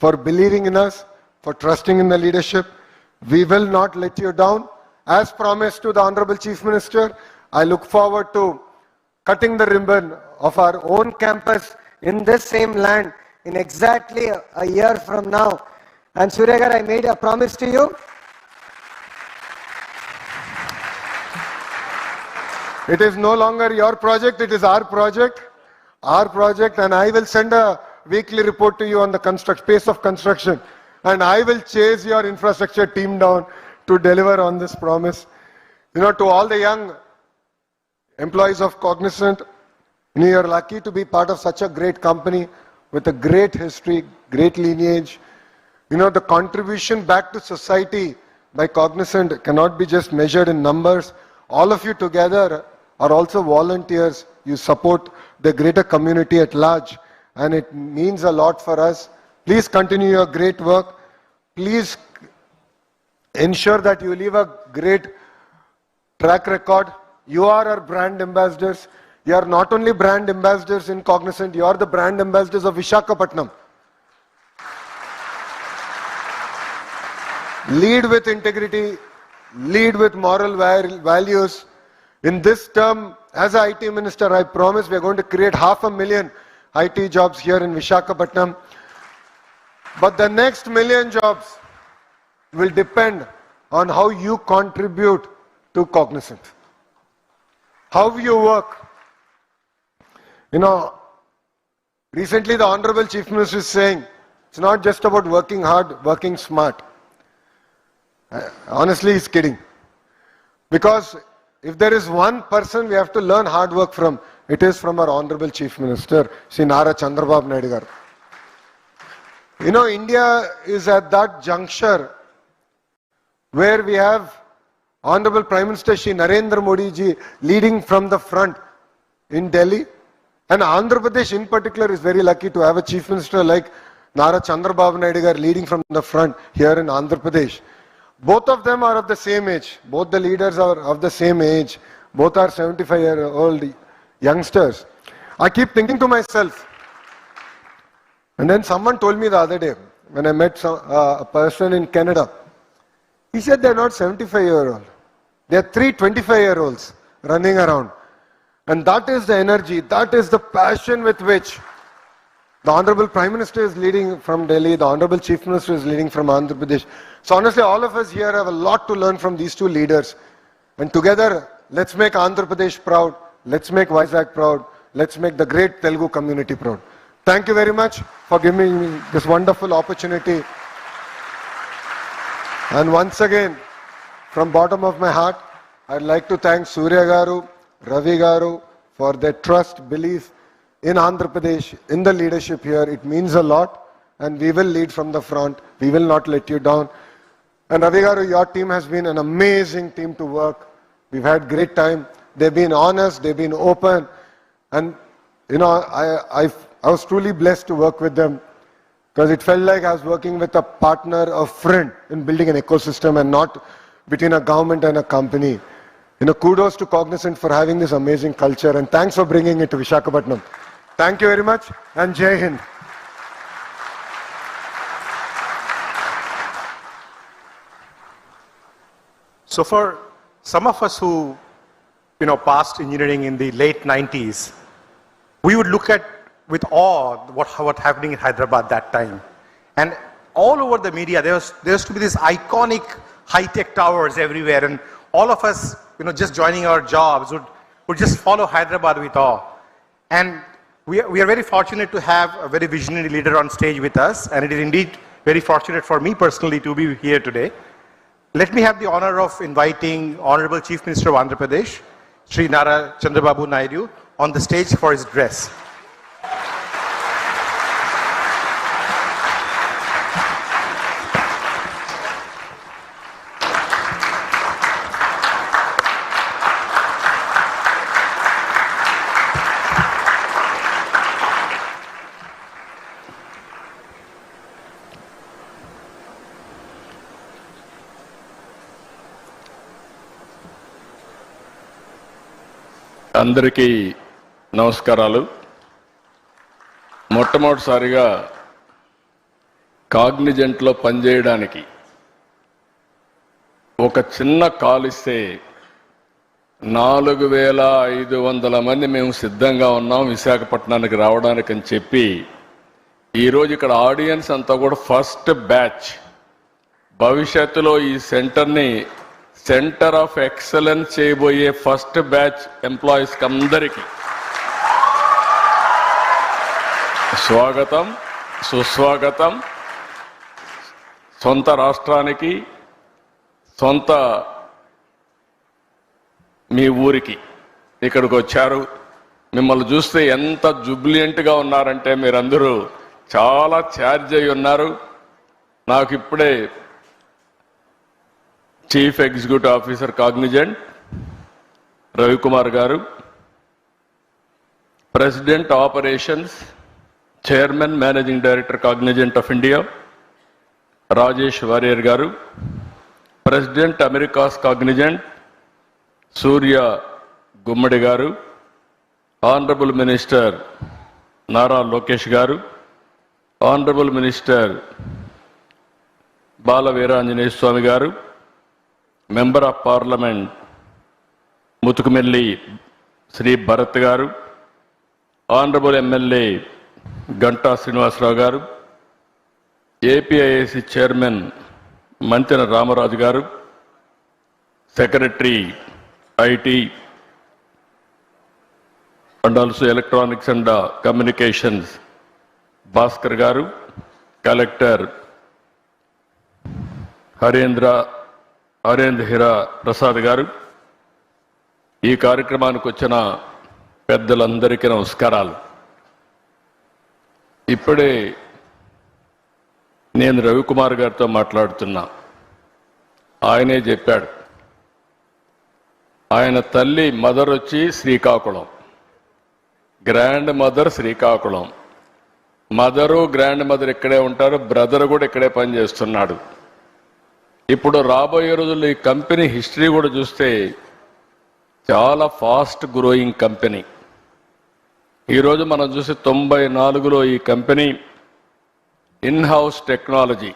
C: for believing in us, for trusting in the leadership. We will not let you down. As promised to the Honorable Chief Minister, I look forward to cutting the ribbon of our own campus in this same land in exactly a year from now. And Suryagar, I made a promise to you. It is no longer your project, it is our project, and I will send a weekly report to you on the pace of construction, and I will chase your infrastructure team down to deliver on this promise. You know, to all the young employees of Cognizant, you are lucky to be part of such a great company. with a great history, great lineage. You know, the contribution back to society by Cognizant cannot be just measured in numbers. All of you together are also volunteers. You support the greater community at large, and it means a lot for us. Please continue your great work. Please ensure that you leave a great track record. You are our brand ambassadors. You are not only brand ambassadors in Cognizant, you are the brand ambassadors of Visakhapatnam. Lead with integrity, lead with moral values. In this term, as an IT minister, I promise we are going to create 500,000 IT jobs here in Visakhapatnam. But the next 1,000,000 jobs will depend on how you contribute to Cognizant. How you work. You know, recently the Honorable Chief Minister is saying, it's not just about working hard, working smart. Honestly, he's kidding. Because if there is one person we have to learn hard work from, it is from our Honorable Chief Minister, Shri Chandra babu garu. You know, India is at that juncture where we have Honorable Prime Minister Shri Narendra Modi ji leading from the front in Delhi. And Andhra Pradesh in particular is very lucky to have a Chief Minister like Chandra babu garu leading from the front here in Andhra Pradesh. Both of them are of the same age. Both the leaders are of the same age. Both are 75-year-old youngsters. I keep thinking to myself, and then someone told me the other day, when I met a person in Canada, he said they're not 75-year-old. They're 3 25-year-olds running around. And that is the energy, that is the passion with which the Honorable Prime Minister is leading from Delhi, the Honorable Chief Minister is leading from Andhra Pradesh. So honestly, all of us here have a lot to learn from these two leaders. And together, let's make Andhra Pradesh proud, let's make Vizag proud, let's make the great Telugu community proud. Thank you very much for giving me this wonderful opportunity. And once again, from bottom of my heart, I'd like to thank Surya Garu, Ravi Garu for their trust, belief in Andhra Pradesh, in the leadership here. It means a lot, and we will lead from the front. We will not let you down. And Ravi Garu, your team has been an amazing team to work. We've had great time. They've been honest, they've been open, and you know, I was truly blessed to work with them, because it felt like I was working with a partner, a friend in building an ecosystem and not between a government and a company. You know, kudos to Cognizant for having this amazing culture, and thanks for bringing it to Visakhapatnam. Thank you very much, and Jai Hind.
G: So for some of us who, you know, passed engineering in the late 90s, we would look at with awe what happening in Hyderabad that time. And all over the media, there used to be these iconic high-tech towers everywhere, and all of us, you know, just joining our jobs would just follow Hyderabad with awe. And we are very fortunate to have a very visionary leader on stage with us, and it is indeed very fortunate for me personally to be here today. Let me have the honor of inviting Honorable Chief Minister of Andhra Pradesh, Shri Chandra babu Naidu, on the stage for his address.
A: అందరికీ నమస్కారాలు. మొట్టమొదటిసారిగా కాగ్నిజెంట్లో పనిచేయడానికి ఒక చిన్న call ఇస్తే 4,500 మంది మేము సిద్ధంగా ఉన్నాం విశాఖపట్నానికి రావడానికి అని చెప్పి, ఈరోజు ఇక్కడ ఆడియన్స్ అంతా కూడా ఫస్ట్ బ్యాచ్, భవిష్యత్తులో ఈ సెంటర్ని సెంటర్ ఆఫ్ ఎక్సలెన్స్ చేయబోయే ఫస్ట్ బ్యాచ్ ఎంప్లాయీస్కి అందరికీ స్వాగతం, సుస్వాగతం. సొంత రాష్ట్రానికి, సొంత మీ ఊరికి ఇక్కడికి వచ్చారు. మిమ్మల్ని చూస్తే ఎంత జుబ్లియంట్గా ఉన్నారంటే మీరందరూ చాలా ఛార్జ్ అయి ఉన్నారు. నాకు ఇప్పుడే chief executive officer Cognizant Ravikumar garu, president operations chairman managing director Cognizant of India Rajesh Warrier garu, president Americas Cognizant Surya Gummadi garu, honourable minister Nara Lokesh garu, honourable minister Bala Veeranjaneya Swamy garu, member of parliament Muthukumalli Shri Bharat garu, honourable MLA Ganta Srinivasarao గారు, ఏపీఐఏసి చైర్మన్ మంతెన రామరాజు గారు, secretary IT and also electronics and communications Bhaskar గారు, collector Harendra Heera Prasad గారు, ఈ కార్యక్రమానికి వచ్చిన పెద్దలందరికీ నమస్కారాలు. ఇప్పుడే నేను రవికుమార్ గారితో మాట్లాడుతున్నా. ఆయనే చెప్పాడు, ఆయన తల్లి మదర్ వచ్చి Srikakulam, grand mother Srikakulam, mother grand mother ఇక్కడే ఉంటారు, బ్రదర్ కూడా ఇక్కడే పనిచేస్తున్నాడు. ఇప్పుడు రాబోయే రోజుల్లో ఈ కంపెనీ హిస్టరీ కూడా చూస్తే చాలా ఫాస్ట్ గ్రోయింగ్ కంపెనీ. ఈరోజు మనం చూసి 94లో ఈ కంపెనీ ఇన్ హౌస్ టెక్నాలజీ,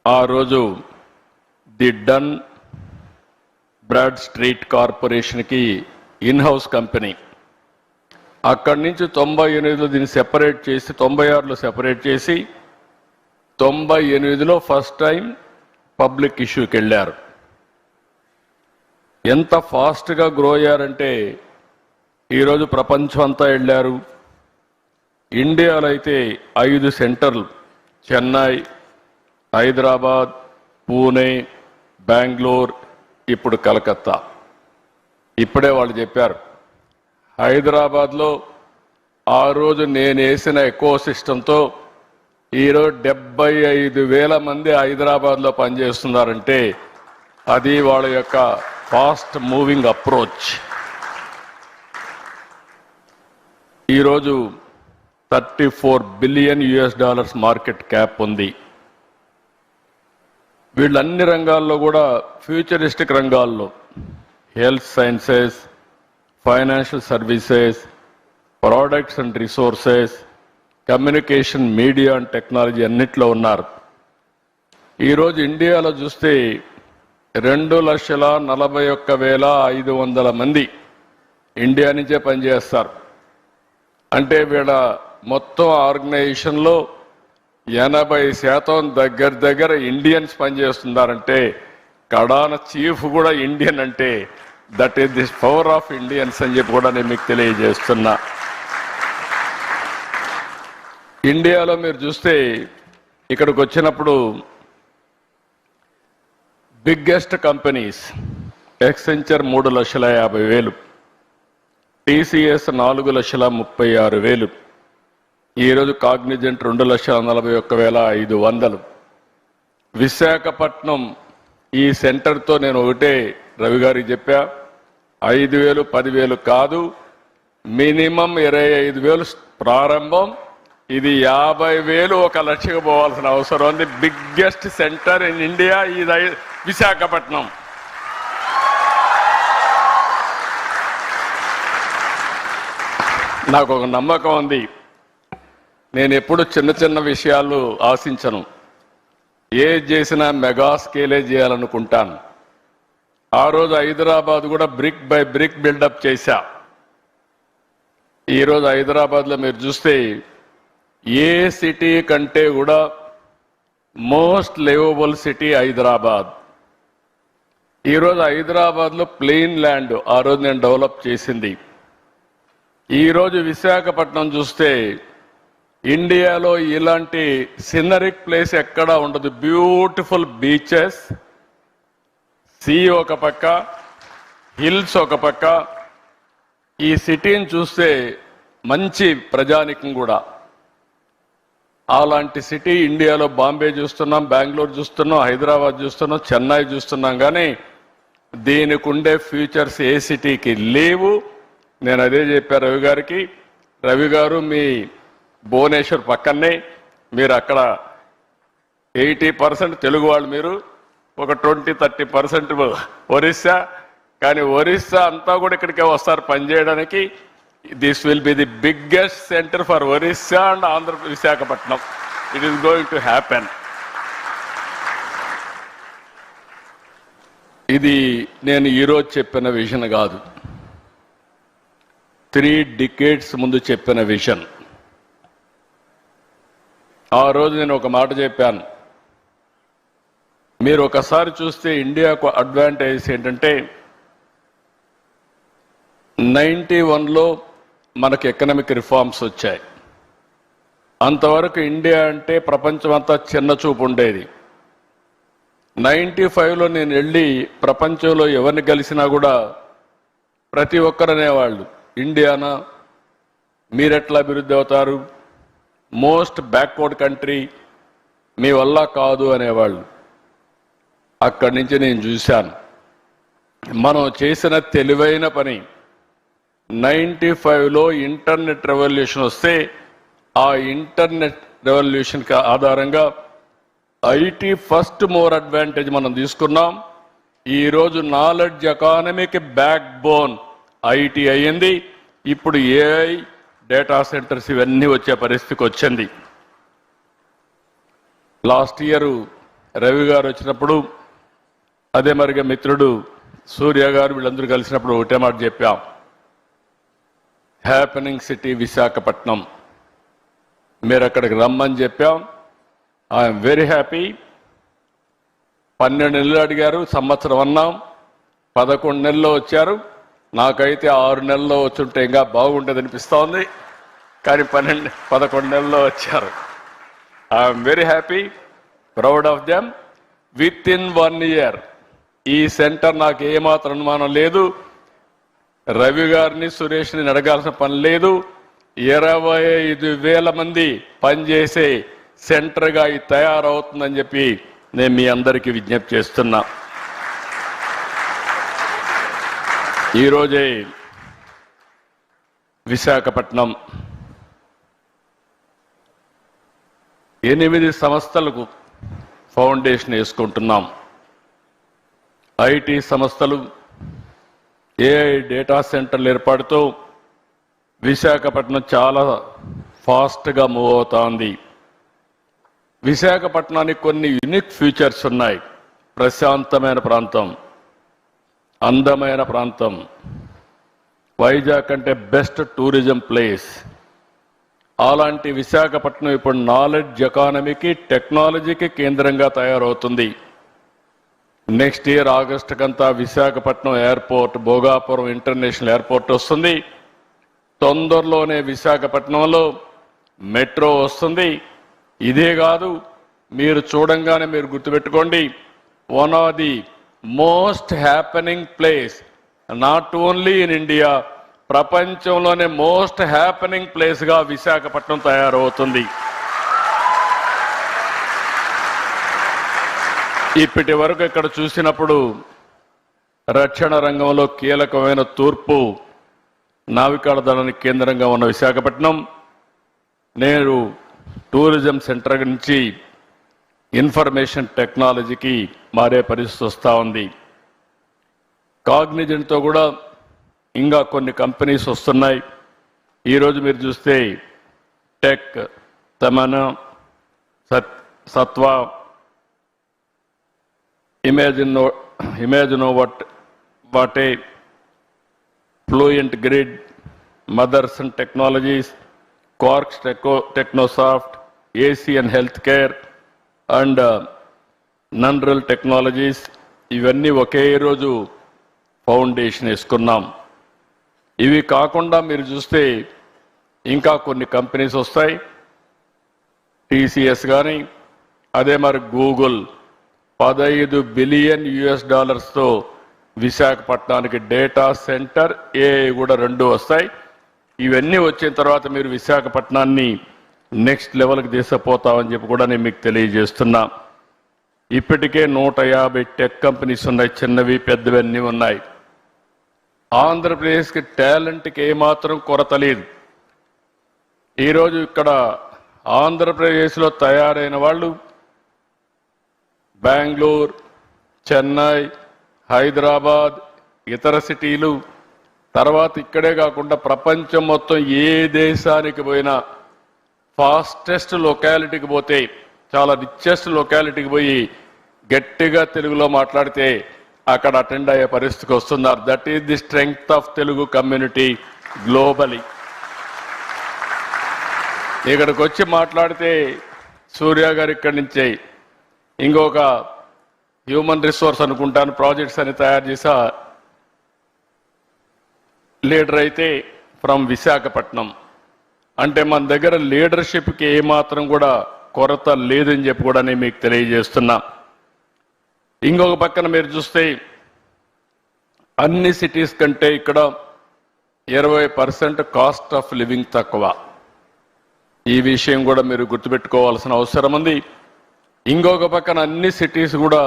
A: ఆ రోజు ది డన్ బ్రాడ్ స్ట్రీట్ కార్పొరేషన్కి ఇన్ హౌస్ కంపెనీ. అక్కడి నుంచి 98లో దీన్ని సెపరేట్ చేసి 96లో సెపరేట్ చేసి 98లో ఫస్ట్ టైం పబ్లిక్ ఇష్యూకి వెళ్ళారు. ఎంత ఫాస్ట్గా గ్రో అయ్యారంటే ఈరోజు ప్రపంచం అంతా వెళ్ళారు. ఇండియాలో అయితే 5 సెంటర్లు, చెన్నై, హైదరాబాద్, పూణే, బెంగళూరు, ఇప్పుడు కలకత్తా. ఇప్పుడే వాళ్ళు చెప్పారు, హైదరాబాద్లో ఆ రోజు నేను వేసిన ఎకో సిస్టంతో ఈరోజు 75,000 మంది హైదరాబాద్లో పనిచేస్తున్నారంటే అది వాళ్ళ యొక్క ఫాస్ట్ మూవింగ్ అప్రోచ్. ఈరోజు $34 బిలియన్ మార్కెట్ క్యాప్ ఉంది. వీళ్ళు అన్ని రంగాల్లో కూడా ఫ్యూచరిస్టిక్ రంగాల్లో health sciences, financial services, products and resources, communication, media and technology అన్నిట్లో ఉన్నారు. ఈరోజు ఇండియాలో చూస్తే 2,41,500 మంది ఇండియా నుంచే పనిచేస్తారు. అంటే వీళ్ళ మొత్తం ఆర్గనైజేషన్లో 80% దగ్గర ఇండియన్స్ పనిచేస్తున్నారంటే కడాన చీఫ్ కూడా ఇండియన్ అంటే that is the power of Indians అని చెప్పి కూడా నేను మీకు తెలియజేస్తున్నా. ఇండియాలో మీరు చూస్తే ఇక్కడికి వచ్చినప్పుడు బిగ్గెస్ట్ కంపెనీస్ ఎక్సెంచర్ 3,50,000, టీసీఎస్ 4,36,000, ఈరోజు కాగ్నిజెంట్ 2,41,500. విశాఖపట్నం ఈ సెంటర్తో నేను ఒకటే రవి గారికి చెప్పా, 5,000 10,000 కాదు, మినిమం 25,000 ప్రారంభం, ఇది 50,000 1 లక్షకు పోవాల్సిన అవసరం ఉంది. బిగ్గెస్ట్ సెంటర్ ఇన్ ఇండియా ఇది విశాఖపట్నం. నాకు ఒక నమ్మకం ఉంది, నేను ఎప్పుడు చిన్న విషయాలు ఆశించను, ఏది చేసినా మెగా స్కేలే చేయాలనుకుంటాను. ఆ రోజు హైదరాబాద్ కూడా బ్రిక్ బై బ్రిక్ బిల్డప్ చేశా. ఈరోజు హైదరాబాద్లో మీరు చూస్తే ఏ సిటీ కంటే కూడా మోస్ట్ లివబుల్ సిటీ హైదరాబాద్. ఈరోజు హైదరాబాద్లో ప్లెయిన్ ల్యాండ్ ఆ రోజు నేను డెవలప్ చేసింది. ఈరోజు విశాఖపట్నం చూస్తే ఇండియాలో ఇలాంటి సినరిక్ ప్లేస్ ఎక్కడా ఉండదు. బ్యూటిఫుల్ బీచెస్, సీ ఒక పక్క, హిల్స్ ఒక పక్క. ఈ సిటీని చూస్తే మంచి ప్రజానికం కూడా. అలాంటి సిటీ ఇండియాలో బాంబే చూస్తున్నాం, బెంగళూరు చూస్తున్నాం, హైదరాబాద్ చూస్తున్నాం, చెన్నై చూస్తున్నాం. కానీ దీనికి ఉండే ఫ్యూచర్స్ ఏ సిటీకి లేవు. నేను అదే చెప్పాను రవి గారికి. రవి గారు మీ భువనేశ్వర్ పక్కనే, మీరు అక్కడ 80% తెలుగు వాళ్ళు, మీరు ఒక 20-30% ఒరిస్సా. కానీ ఒరిస్సా అంతా కూడా ఇక్కడికే వస్తారు పనిచేయడానికి. This will be the biggest centre for Orissa and Andhra Visakhapatnam. It is going to happen. ఇది నేను ఈరోజు చెప్పిన విజన్ కాదు, 3 decades ముందు చెప్పిన విజన్. ఆ రోజు నేను ఒక మాట చెప్పాను, మీరు ఒకసారి చూస్తే ఇండియాకు అడ్వాంటేజ్ ఏంటంటే 91లో మనకు ఎకనామిక్ రిఫార్మ్స్ వచ్చాయి. అంతవరకు ఇండియా అంటే ప్రపంచం అంతా చిన్న చూపు ఉండేది. 95లో నేను వెళ్ళి ప్రపంచంలో ఎవరిని కలిసినా కూడా ప్రతి ఒక్కరు అనేవాళ్ళు, ఇండియానా మీరెట్లా అభివృద్ధి అవుతారు, మోస్ట్ బ్యాక్వర్డ్ కంట్రీ, మీ వల్ల కాదు అనేవాళ్ళు. అక్కడి నుంచి నేను చూశాను మనం చేసిన తెలివైన పని. 95లో ఇంటర్నెట్ రెవల్యూషన్ వస్తే ఆ ఇంటర్నెట్ రెవల్యూషన్కి ఆధారంగా ఐటీ ఫస్ట్ మోర్ అడ్వాంటేజ్ మనం తీసుకున్నాం. ఈరోజు నాలెడ్జ్ ఎకానమీకి బ్యాక్ బోన్ ఐటీ అయ్యింది. ఇప్పుడు ఏఐ, డేటా సెంటర్స్ ఇవన్నీ వచ్చే పరిస్థితికి వచ్చింది. లాస్ట్ ఇయర్ రవి గారు వచ్చినప్పుడు, అదే మరిగా మిత్రుడు సూర్య గారు, వీళ్ళందరూ కలిసినప్పుడు ఒకటే మాట చెప్పాం, హ్యాపెనింగ్ సిటీ విశాఖపట్నం, మీరు అక్కడికి రమ్మని చెప్పాం. I'm very happy. 12 నెలలు అడిగారు, సంవత్సరం అన్నాం, 11 నెలల్లో వచ్చారు. నాకైతే 6 నెలల్లో వచ్చుంటే ఇంకా బాగుండేది అనిపిస్తోంది. కానీ 11 నెలల్లో వచ్చారు. I'm very happy, proud of them. With in 1 year ఈ సెంటర్ నాకు ఏమాత్రం అనుమానం లేదు, రవి గారిని సురేష్ని అడగాల్సిన పని లేదు. 25,000 మంది పనిచేసే సెంటర్గా ఇది తయారవుతుందని చెప్పి నేను మీ అందరికీ విజ్ఞప్తి చేస్తున్నా. ఈరోజే విశాఖపట్నం 8 సంస్థలకు ఫౌండేషన్ వేసుకుంటున్నాం. ఐటీ సంస్థలు, ఏఐ డేటా సెంటర్లు ఏర్పాటుతో విశాఖపట్నం చాలా ఫాస్ట్గా మూవ్ అవుతోంది. విశాఖపట్నానికి కొన్ని యూనిక్ ఫీచర్స్ ఉన్నాయి. ప్రశాంతమైన ప్రాంతం, అందమైన ప్రాంతం, వైజాగ్ అంటే బెస్ట్ టూరిజం ప్లేస్. అలాంటి విశాఖపట్నం ఇప్పుడు నాలెడ్జ్ ఎకానమీకి, టెక్నాలజీకి కేంద్రంగా తయారవుతుంది. నెక్స్ట్ ఇయర్ ఆగస్టు కంతా Visakhapatnam airport, Bhogapuram international airport వస్తుంది. తొందరలోనే విశాఖపట్నంలో మెట్రో వస్తుంది. ఇదే కాదు, మీరు చూడంగానే మీరు గుర్తుపెట్టుకోండి, one of the most happening place, not only in India, ప్రపంచంలోనే మోస్ట్ హ్యాపెనింగ్ ప్లేస్గా విశాఖపట్నం తయారవుతుంది. ఇప్పటి వరకు ఇక్కడ చూసినప్పుడు రక్షణ రంగంలో కీలకమైన తూర్పు నావికాడ దళానికి కేంద్రంగా ఉన్న విశాఖపట్నం నేడు టూరిజం సెంటర్ నుంచి ఇన్ఫర్మేషన్ టెక్నాలజీకి మారే పరిస్థితి వస్తూ ఉంది. కాగ్నిజెంట్తో కూడా ఇంకా కొన్ని కంపెనీస్ వస్తున్నాయి. ఈరోజు మీరు చూస్తే టెక్, తమన, సత్వ, ఇమాజినో వాటే, ఫ్లూయెంట్ గ్రిడ్, మదర్స్ అండ్ టెక్నాలజీస్, కార్క్స్ technosoft, Asian health care and నన్రల్ టెక్నాలజీస్, ఇవన్నీ ఒకే రోజు ఫౌండేషన్ వేసుకున్నాం. ఇవి కాకుండా మీరు చూస్తే ఇంకా కొన్ని కంపెనీస్ వస్తాయి. టీసీఎస్ కానీ, అదే మరి గూగుల్ $15 బిలియన్ విశాఖపట్నానికి డేటా సెంటర్, ఏఐ కూడా 2 వస్తాయి. ఇవన్నీ వచ్చిన తర్వాత మీరు విశాఖపట్నాన్ని నెక్స్ట్ లెవెల్కి తీసుకుపోతామని చెప్పి కూడా నేను మీకు తెలియజేస్తున్నా. ఇప్పటికే 150 టెక్ కంపెనీస్ ఉన్నాయి, చిన్నవి పెద్దవి అన్నీ ఉన్నాయి. ఆంధ్రప్రదేశ్కి టాలెంట్కి ఏమాత్రం కొరత లేదు. ఈరోజు ఇక్కడ ఆంధ్రప్రదేశ్లో తయారైన వాళ్ళు బెంగళూరు, చెన్నై, హైదరాబాద్, ఇతర సిటీలు, తర్వాత ఇక్కడే కాకుండా ప్రపంచం మొత్తం ఏ దేశానికి పోయినా ఫాస్టెస్ట్ లొకాలిటీకి పోతే, చాలా రిచెస్ట్ లొకాలిటీకి పోయి గట్టిగా తెలుగులో మాట్లాడితే అక్కడ అటెండ్ అయ్యే పరిస్థితికి వస్తున్నారు. That is the strength of Telugu community globally. ఇక్కడికి వచ్చి మాట్లాడితే సూర్య గారు ఇక్కడి నుంచే ఇంకొక హ్యూమన్ రిసోర్స్ అనుకుంటాను ప్రాజెక్ట్స్ అని తయారు చేసా లీడర్ అయితే ఫ్రమ్ విశాఖపట్నం. అంటే మన దగ్గర లీడర్షిప్కి ఏమాత్రం కూడా కొరత లేదని చెప్పి కూడా నేను మీకు తెలియజేస్తున్నా. ఇంకొక పక్కన మీరు చూస్తే అన్ని సిటీస్ కంటే ఇక్కడ 20% కాస్ట్ ఆఫ్ లివింగ్ తక్కువ. ఈ విషయం కూడా మీరు గుర్తుపెట్టుకోవాల్సిన అవసరం ఉంది. ఇంకొక పక్కన అన్ని సిటీస్ కూడా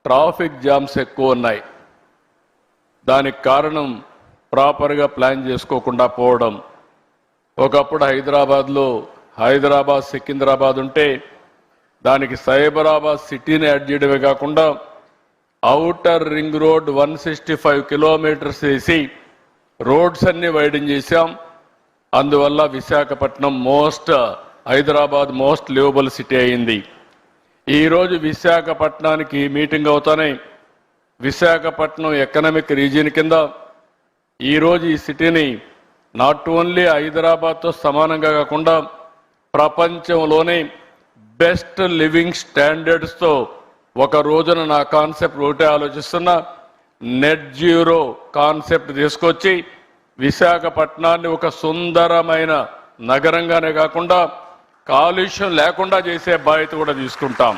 A: ట్రాఫిక్ జామ్స్ ఎక్కువ ఉన్నాయి. దానికి కారణం ప్రాపర్గా ప్లాన్ చేసుకోకుండా పోవడం. ఒకప్పుడు హైదరాబాద్ సికింద్రాబాద్ ఉంటే దానికి సైబరాబాద్ సిటీని యాడ్ చేయడమే కాకుండా ఔటర్ రింగ్ రోడ్ 165 కిలోమీటర్స్ వేసి రోడ్స్ అన్ని వైడెన్ చేశాం. అందువల్ల Visakhapatnam Hyderabad most liveable city అయింది. ఈరోజు విశాఖపట్నానికి మీటింగ్ అవుతానే విశాఖపట్నం ఎకనామిక్ రీజియన్ కింద ఈరోజు ఈ సిటీని నాట్ ఓన్లీ హైదరాబాద్తో సమానంగా కాకుండా ప్రపంచంలోనే బెస్ట్ లివింగ్ స్టాండర్డ్స్తో ఒక రోజున నా కాన్సెప్ట్ ఒకటే ఆలోచిస్తున్నా, నెట్ జీరో కాన్సెప్ట్ తీసుకొచ్చి విశాఖపట్నాన్ని ఒక సుందరమైన నగరంగానే కాకుండా కాలుష్యం లేకుండా చేసే బాధ్యత కూడా తీసుకుంటాం.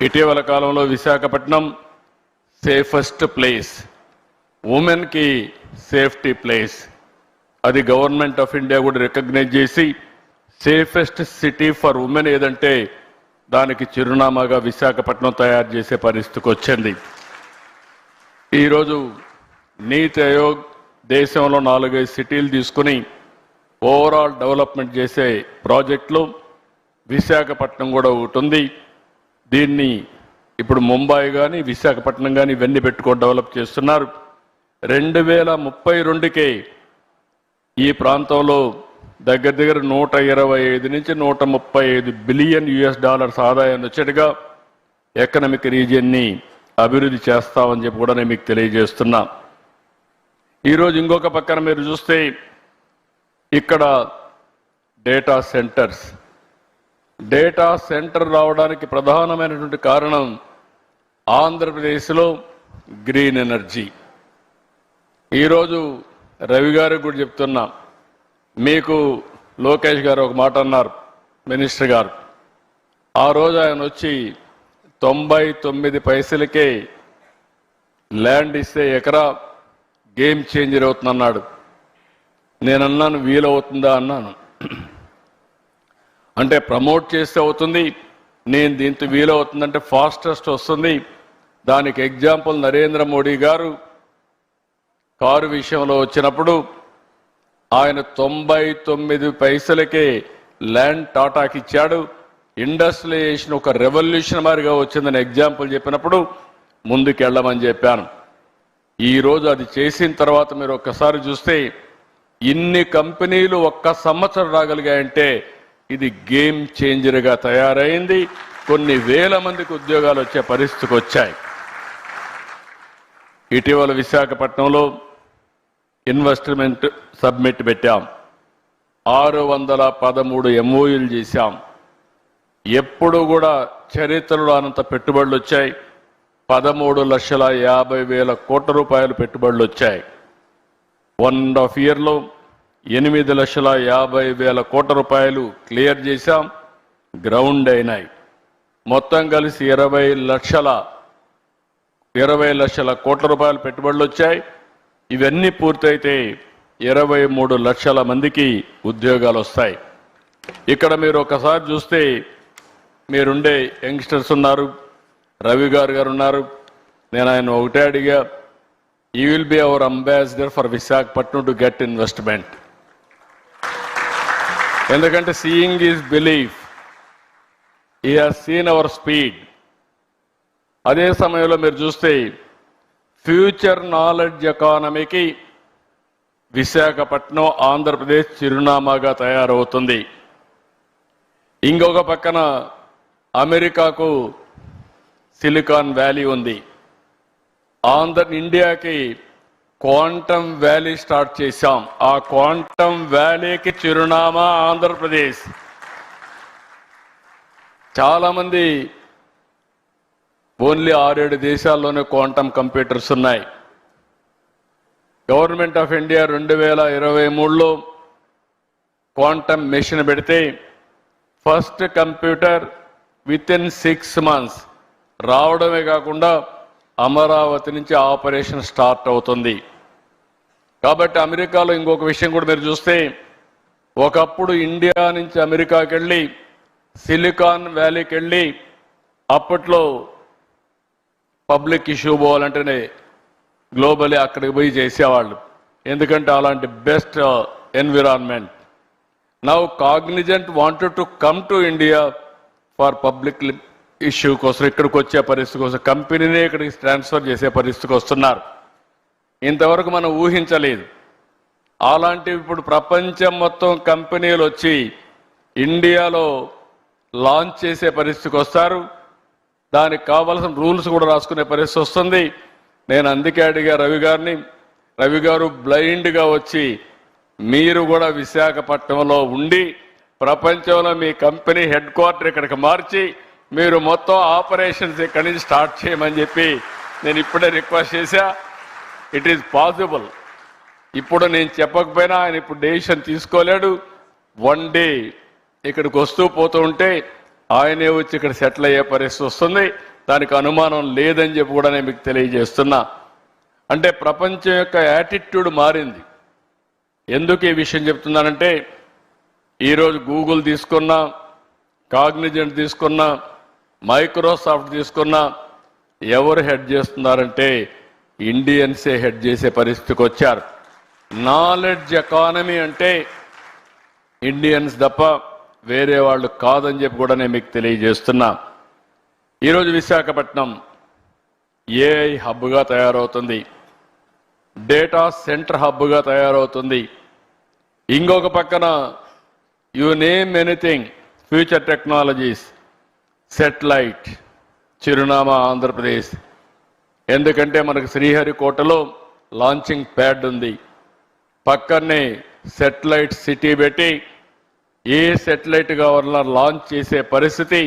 A: ఇటీవల కాలంలో విశాఖపట్నం సేఫెస్ట్ ప్లేస్, ఉమెన్కి సేఫ్టీ ప్లేస్, అది గవర్నమెంట్ ఆఫ్ ఇండియా కూడా రికగ్నైజ్ చేసి సేఫెస్ట్ సిటీ ఫర్ ఉమెన్ ఏదంటే దానికి చిరునామాగా విశాఖపట్నం తయారు చేసే పరిస్థితికి వచ్చింది. ఈరోజు నీతి ఆయోగ్ దేశంలో 4-5 సిటీలు తీసుకుని ఓవరాల్ డెవలప్మెంట్ చేసే ప్రాజెక్టులో విశాఖపట్నం కూడా ఒకటి ఉంది. దీన్ని ఇప్పుడు ముంబై కానీ విశాఖపట్నం కానీ ఇవన్నీ పెట్టుకొని డెవలప్ చేస్తున్నారు. 2032కే ఈ ప్రాంతంలో దగ్గర 125 నుంచి 135 బిలియన్ US$ ఆదాయాన్ని వచ్చేట్టుగా ఎకనామిక్ రీజియన్ని అభివృద్ధి చేస్తామని చెప్పి కూడా నేను మీకు తెలియజేస్తున్నా. ఈరోజు ఇంకొక పక్కన మీరు చూస్తే ఇక్కడ డేటా సెంటర్ రావడానికి ప్రధానమైనటువంటి కారణం ఆంధ్రప్రదేశ్లో గ్రీన్ ఎనర్జీ. ఈరోజు రవి గారికి కూడా చెప్తున్నా, మీకు లోకేష్ గారు ఒక మాట అన్నారు, మినిస్టర్ గారు. ఆ రోజు ఆయన వచ్చి 99 పైసలకే ల్యాండ్ ఇస్తే ఎకరా గేమ్ చేంజర్ అవుతుందన్నాడు. నేనన్నాను వీలవుతుందా అన్నాను. అంటే ప్రమోట్ చేస్తే అవుతుంది, నేను దీంతో వీలవుతుందంటే ఫాస్టెస్ట్ వస్తుంది. దానికి ఎగ్జాంపుల్ నరేంద్ర మోడీ గారు కారు విషయంలో వచ్చినప్పుడు ఆయన 99 పైసలకే ల్యాండ్ టాటాకి ఇచ్చాడు. ఇండస్ట్రియలైజేషన్ ఒక రెవల్యూషన్ మాదిరిగా వచ్చిందని ఎగ్జాంపుల్ చెప్పినప్పుడు ముందుకెళ్ళమని చెప్పాను. ఈరోజు అది చేసిన తర్వాత మీరు ఒక్కసారి చూస్తే ఇన్ని కంపెనీలు ఒక్క సంవత్సరం రాగలిగాయంటే ఇది గేమ్ చేంజర్గా తయారైంది. కొన్ని వేల మందికి ఉద్యోగాలు వచ్చే పరిస్థితికి వచ్చాయి. ఇటీవల విశాఖపట్నంలో ఇన్వెస్ట్మెంట్ సబ్మిట్ పెట్టాం. 613 MOUలు చేశాం. ఎప్పుడు కూడా చరిత్రలో అనంత పెట్టుబడులు వచ్చాయి. 13,50,000 కోట్ల రూపాయలు పెట్టుబడులు వచ్చాయి. 1.5 yearలో 8,50,000 కోట్ల రూపాయలు క్లియర్ చేశాం, గ్రౌండ్ అయినాయి. మొత్తం కలిసి 20 లక్షల కోట్ల రూపాయలు పెట్టుబడులు వచ్చాయి. ఇవన్నీ పూర్తయితే 23 లక్షల మందికి ఉద్యోగాలు వస్తాయి. ఇక్కడ మీరు ఒకసారి చూస్తే మీరుండే యంగ్స్టర్స్ ఉన్నారు, రవి గారు ఉన్నారు. నేను ఆయన ఒకటే అడిగా, you will be our ambassador for Visakhapatnam to get investment. ఎందుకంటే seeing is belief. He has seen our speed. అదే సమయంలో మీరు చూస్తే ఫ్యూచర్ నాలెడ్జ్ ఎకానమీకి విశాఖపట్నం ఆంధ్రప్రదేశ్ చిరునామాగా తయారవుతుంది. ఇంకొక పక్కన అమెరికాకు సిలికాన్ వ్యాలీ ఉంది. ఇండియాకి క్వాంటమ్ వ్యాలీ స్టార్ట్ చేశాం. ఆ క్వాంటమ్ వ్యాలీకి చిరునామా ఆంధ్రప్రదేశ్. చాలా మంది ఓన్లీ 6-7 దేశాల్లోనే క్వాంటమ్ కంప్యూటర్స్ ఉన్నాయి. గవర్నమెంట్ ఆఫ్ ఇండియా 2023లో క్వాంటమ్ మెషిన్ పెడితే first computer with in 6 months రావడమే కాకుండా అమరావతి నుంచి ఆపరేషన్ స్టార్ట్ అవుతుంది. కాబట్టి అమెరికాలో ఇంకొక విషయం కూడా మీరు చూస్తే, ఒకప్పుడు ఇండియా నుంచి అమెరికాకి వెళ్ళి సిలికాన్ వ్యాలీకి వెళ్ళి అప్పట్లో పబ్లిక్ ఇష్యూ పోవాలంటేనే గ్లోబలీ అక్కడికి పోయి చేసేవాళ్ళు. ఎందుకంటే అలాంటి best environment. Now Cognizant wanted to come to India for public issue కోసం, ఇక్కడికి వచ్చే పరిస్థితి కోసం కంపెనీనే ఇక్కడికి ట్రాన్స్ఫర్ చేసే పరిస్థితికి వస్తున్నారు. ఇంతవరకు మనం ఊహించలేదు. అలాంటివి ఇప్పుడు ప్రపంచం మొత్తం కంపెనీలు వచ్చి ఇండియాలో లాంచ్ చేసే పరిస్థితికి వస్తారు. దానికి కావాల్సిన రూల్స్ కూడా రాసుకునే పరిస్థితి వస్తుంది. నేను అందుకే అడిగా రవి గారు బ్లైండ్గా వచ్చి మీరు కూడా విశాఖపట్నంలో ఉండి ప్రపంచంలో మీ కంపెనీ హెడ్ క్వార్టర్ ఇక్కడికి మార్చి మీరు మొత్తం ఆపరేషన్స్ ఇక్కడి నుంచి స్టార్ట్ చేయమని చెప్పి నేను ఇప్పుడే రిక్వెస్ట్ చేశా. It is possible. ఇప్పుడు నేను చెప్పకపోయినా ఆయన ఇప్పుడు డెసిషన్ తీసుకోలేడు. వన్ డే ఇక్కడికి వస్తూ పోతూ ఉంటే ఆయనే వచ్చి ఇక్కడ సెటిల్ అయ్యే పరిస్థితి వస్తుంది. దానికి అనుమానం లేదని చెప్పి కూడా నేను మీకు తెలియజేస్తున్నా. అంటే ప్రపంచం యొక్క యాటిట్యూడ్ మారింది. ఎందుకు ఈ విషయం చెప్తున్నానంటే, ఈరోజు గూగుల్ తీసుకున్నా, కాగ్నిజెంట్ తీసుకున్నా, మైక్రోసాఫ్ట్ తీసుకున్నా ఎవరు హెడ్ చేస్తున్నారంటే ఇండియన్సే హెడ్ చేసే పరిస్థితికి వచ్చారు. నాలెడ్జ్ ఎకానమీ అంటే ఇండియన్స్ తప్ప వేరే వాళ్ళు కాదని చెప్పి కూడా నేను మీకు తెలియజేస్తున్నా. ఈరోజు విశాఖపట్నం ఏఐ హబ్గా తయారవుతుంది, డేటా సెంటర్ హబ్గా తయారవుతుంది. ఇంకొక పక్కన you name anything, future technologies, satellite చిరునామా ఆంధ్రప్రదేశ్. ఎందుకంటే మనకు శ్రీహరికోటలో లాంచింగ్ ప్యాడ్ ఉంది. పక్కనే సెటిలైట్ సిటీ పెట్టి ఏ సెటిలైట్ కావాలన్నా లాంచ్ చేసే పరిస్థితి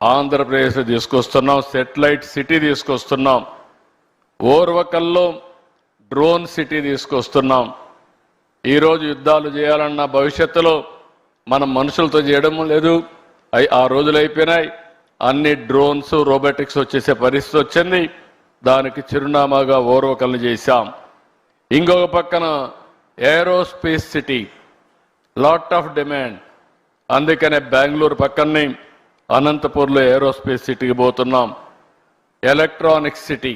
A: ఆంధ్రప్రదేశ్లో తీసుకొస్తున్నాం. సెటిలైట్ సిటీ తీసుకొస్తున్నాం. ఓర్వకల్లో డ్రోన్ సిటీ తీసుకొస్తున్నాం. ఈరోజు యుద్ధాలు చేయాలన్న భవిష్యత్తులో మనం మనుషులతో చేయడం లేదు. ఆ రోజులు అయిపోయినాయి. అన్ని డ్రోన్స్, రోబోటిక్స్ వచ్చేసే పరిస్థితి వచ్చింది. దానికి చిరునామాగా ఓర్వకల్ని చేశాం. ఇంకొక పక్కన aerospace city, lot of demand. అందుకనే బెంగళూరు పక్కనే అనంతపూర్లో ఏరోస్పేస్ సిటీకి పోతున్నాం. ఎలక్ట్రానిక్స్ సిటీ,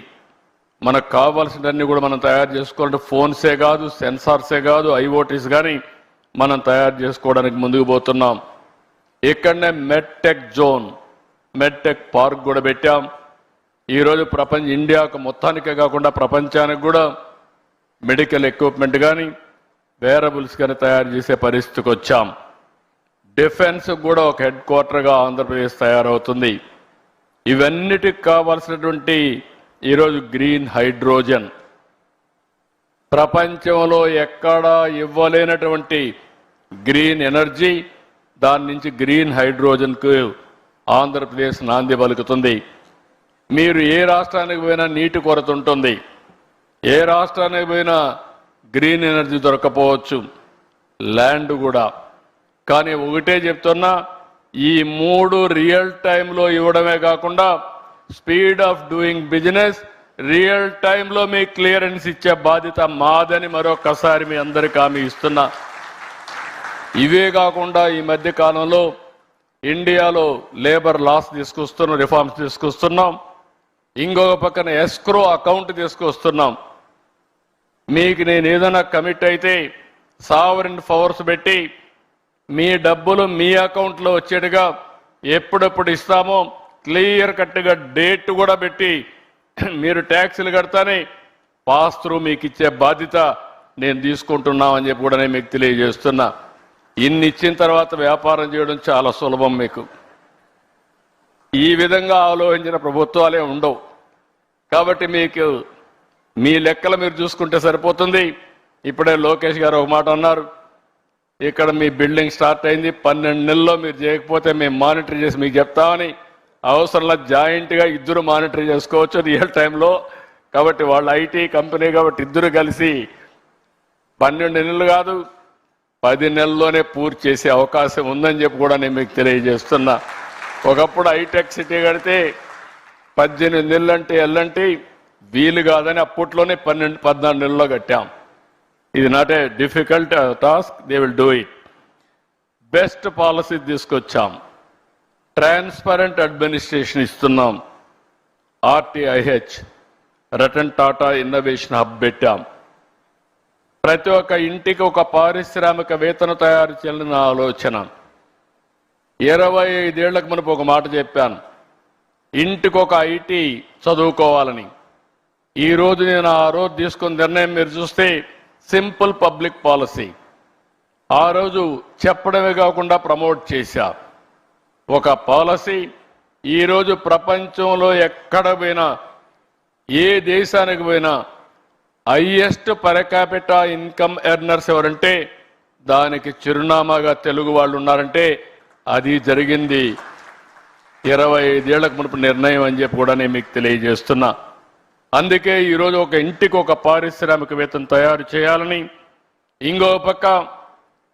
A: మనకు కావాల్సినవన్నీ కూడా మనం తయారు చేసుకోవాలంటే ఫోన్సే కాదు, సెన్సార్సే కాదు, ఐఓటీస్ కానీ మనం తయారు చేసుకోవడానికి ముందుకు పోతున్నాం. ఇక్కడనే మెడ్టెక్ జోన్, మెడ్టెక్ పార్క్ కూడా పెట్టాం. ఈరోజు ఇండియాకు మొత్తానికే కాకుండా ప్రపంచానికి కూడా మెడికల్ ఎక్విప్మెంట్ కానీ వేరబుల్స్ కానీ తయారు చేసే పరిస్థితికి వచ్చాం. డిఫెన్స్ కూడా ఒక హెడ్ క్వార్టర్గా ఆంధ్రప్రదేశ్ తయారవుతుంది. ఇవన్నిటికి కావాల్సినటువంటి ఈరోజు గ్రీన్ హైడ్రోజన్, ప్రపంచంలో ఎక్కడా ఇవ్వలేనటువంటి గ్రీన్ ఎనర్జీ, దాని నుంచి గ్రీన్ హైడ్రోజన్కు ఆంధ్రప్రదేశ్ నాంది పలుకుతుంది. మీరు ఏ రాష్ట్రానికి పోయినా నీటి కొరత ఉంటుంది, ఏ రాష్ట్రానికి పోయినా గ్రీన్ ఎనర్జీ దొరకపోవచ్చు, ల్యాండ్ కూడా. కానీ ఒకటే చెప్తున్నా, ఈ 3 రియల్ టైంలో ఇవ్వడమే కాకుండా speed of doing business real టైంలో మీకు క్లియరెన్స్ ఇచ్చే బాధ్యత మాదని మరొకసారి మీ అందరికీ హామీ ఇస్తున్నా. ఇవే కాకుండా ఈ మధ్య కాలంలో ఇండియాలో లేబర్ లాస్ తీసుకొస్తున్నాం, రిఫార్మ్స్ తీసుకొస్తున్నాం. ఇంకొక పక్కన ఎస్క్రో అకౌంట్ తీసుకొస్తున్నాం. మీకు నేను ఏదైనా కమిట్ అయితే సావరిన్ పవర్స్ పెట్టి మీ డబ్బులు మీ అకౌంట్లో వచ్చేట్టుగా ఎప్పుడెప్పుడు ఇస్తామో క్లియర్ కట్గా డేట్ కూడా పెట్టి మీరు ట్యాక్సులు కడతానే పాస్ త్రూ మీకు ఇచ్చే బాధ్యత నేను తీసుకుంటున్నామని చెప్పి కూడా నేను మీకు తెలియజేస్తున్నా. ఇన్ని ఇచ్చిన తర్వాత వ్యాపారం చేయడం చాలా సులభం. మీకు ఈ విధంగా ఆలోచించిన ప్రభుత్వాలే ఉండవు. కాబట్టి మీకు మీ లెక్కలు మీరు చూసుకుంటే సరిపోతుంది. ఇప్పుడే లోకేష్ గారు ఒక మాట అన్నారు, ఇక్కడ మీ బిల్డింగ్ స్టార్ట్ అయింది, 12 నెలల్లో మీరు చేయకపోతే మేము మానిటర్ చేసి మీకు చెప్తామని. అవసరంలో జాయింట్గా ఇద్దరు మానిటర్ చేసుకోవచ్చు రియల్ టైంలో. కాబట్టి వాళ్ళ ఐటీ కంపెనీ కాబట్టి ఇద్దరు కలిసి 12 నెలలు కాదు 10 నెలల్లోనే పూర్తి చేసే అవకాశం ఉందని చెప్పి కూడా నేను మీకు తెలియజేస్తున్నా. ఒకప్పుడు హైటెక్ సిటీ కడితే 18 నెలలు అంటే ఎల్లంటి వీలు కాదని అప్పట్లోనే 14 నెలల్లో కట్టాం. ఇది not a difficult task, they will do it. Best policy తీసుకొచ్చాం, ట్రాన్స్పరెంట్ అడ్మినిస్ట్రేషన్ ఇస్తున్నాం, RTIH Ratan Tata innovation hub పెట్టాం. ప్రతి ఒక్క ఇంటికి ఒక పారిశ్రామికవేత్తన తయారు చేయాలన్న ఆలోచన. 25 ఏళ్లకు మునుపు ఒక మాట చెప్పాను, ఇంటికి ఒక ఐటీ చదువుకోవాలని. ఈరోజు నేను ఆ రోజు తీసుకున్న నిర్ణయం మీరు చూస్తే సింపుల్ పబ్లిక్ పాలసీ. ఆ రోజు చెప్పడమే కాకుండా ప్రమోట్ చేశా. ఒక పాలసీ ఈరోజు ప్రపంచంలో ఎక్కడ పోయినా ఏ దేశానికి పోయినా highest per capita income earners ఎవరంటే దానికి చిరునామాగా తెలుగు వాళ్ళు ఉన్నారంటే అది జరిగింది 25 ఏళ్లకు మునుపు నిర్ణయం అని చెప్పి కూడా నేను మీకు తెలియజేస్తున్నా. అందుకే ఈరోజు ఒక ఇంటికి ఒక పారిశ్రామికవేత్తను తయారు చేయాలని, ఇంకో పక్క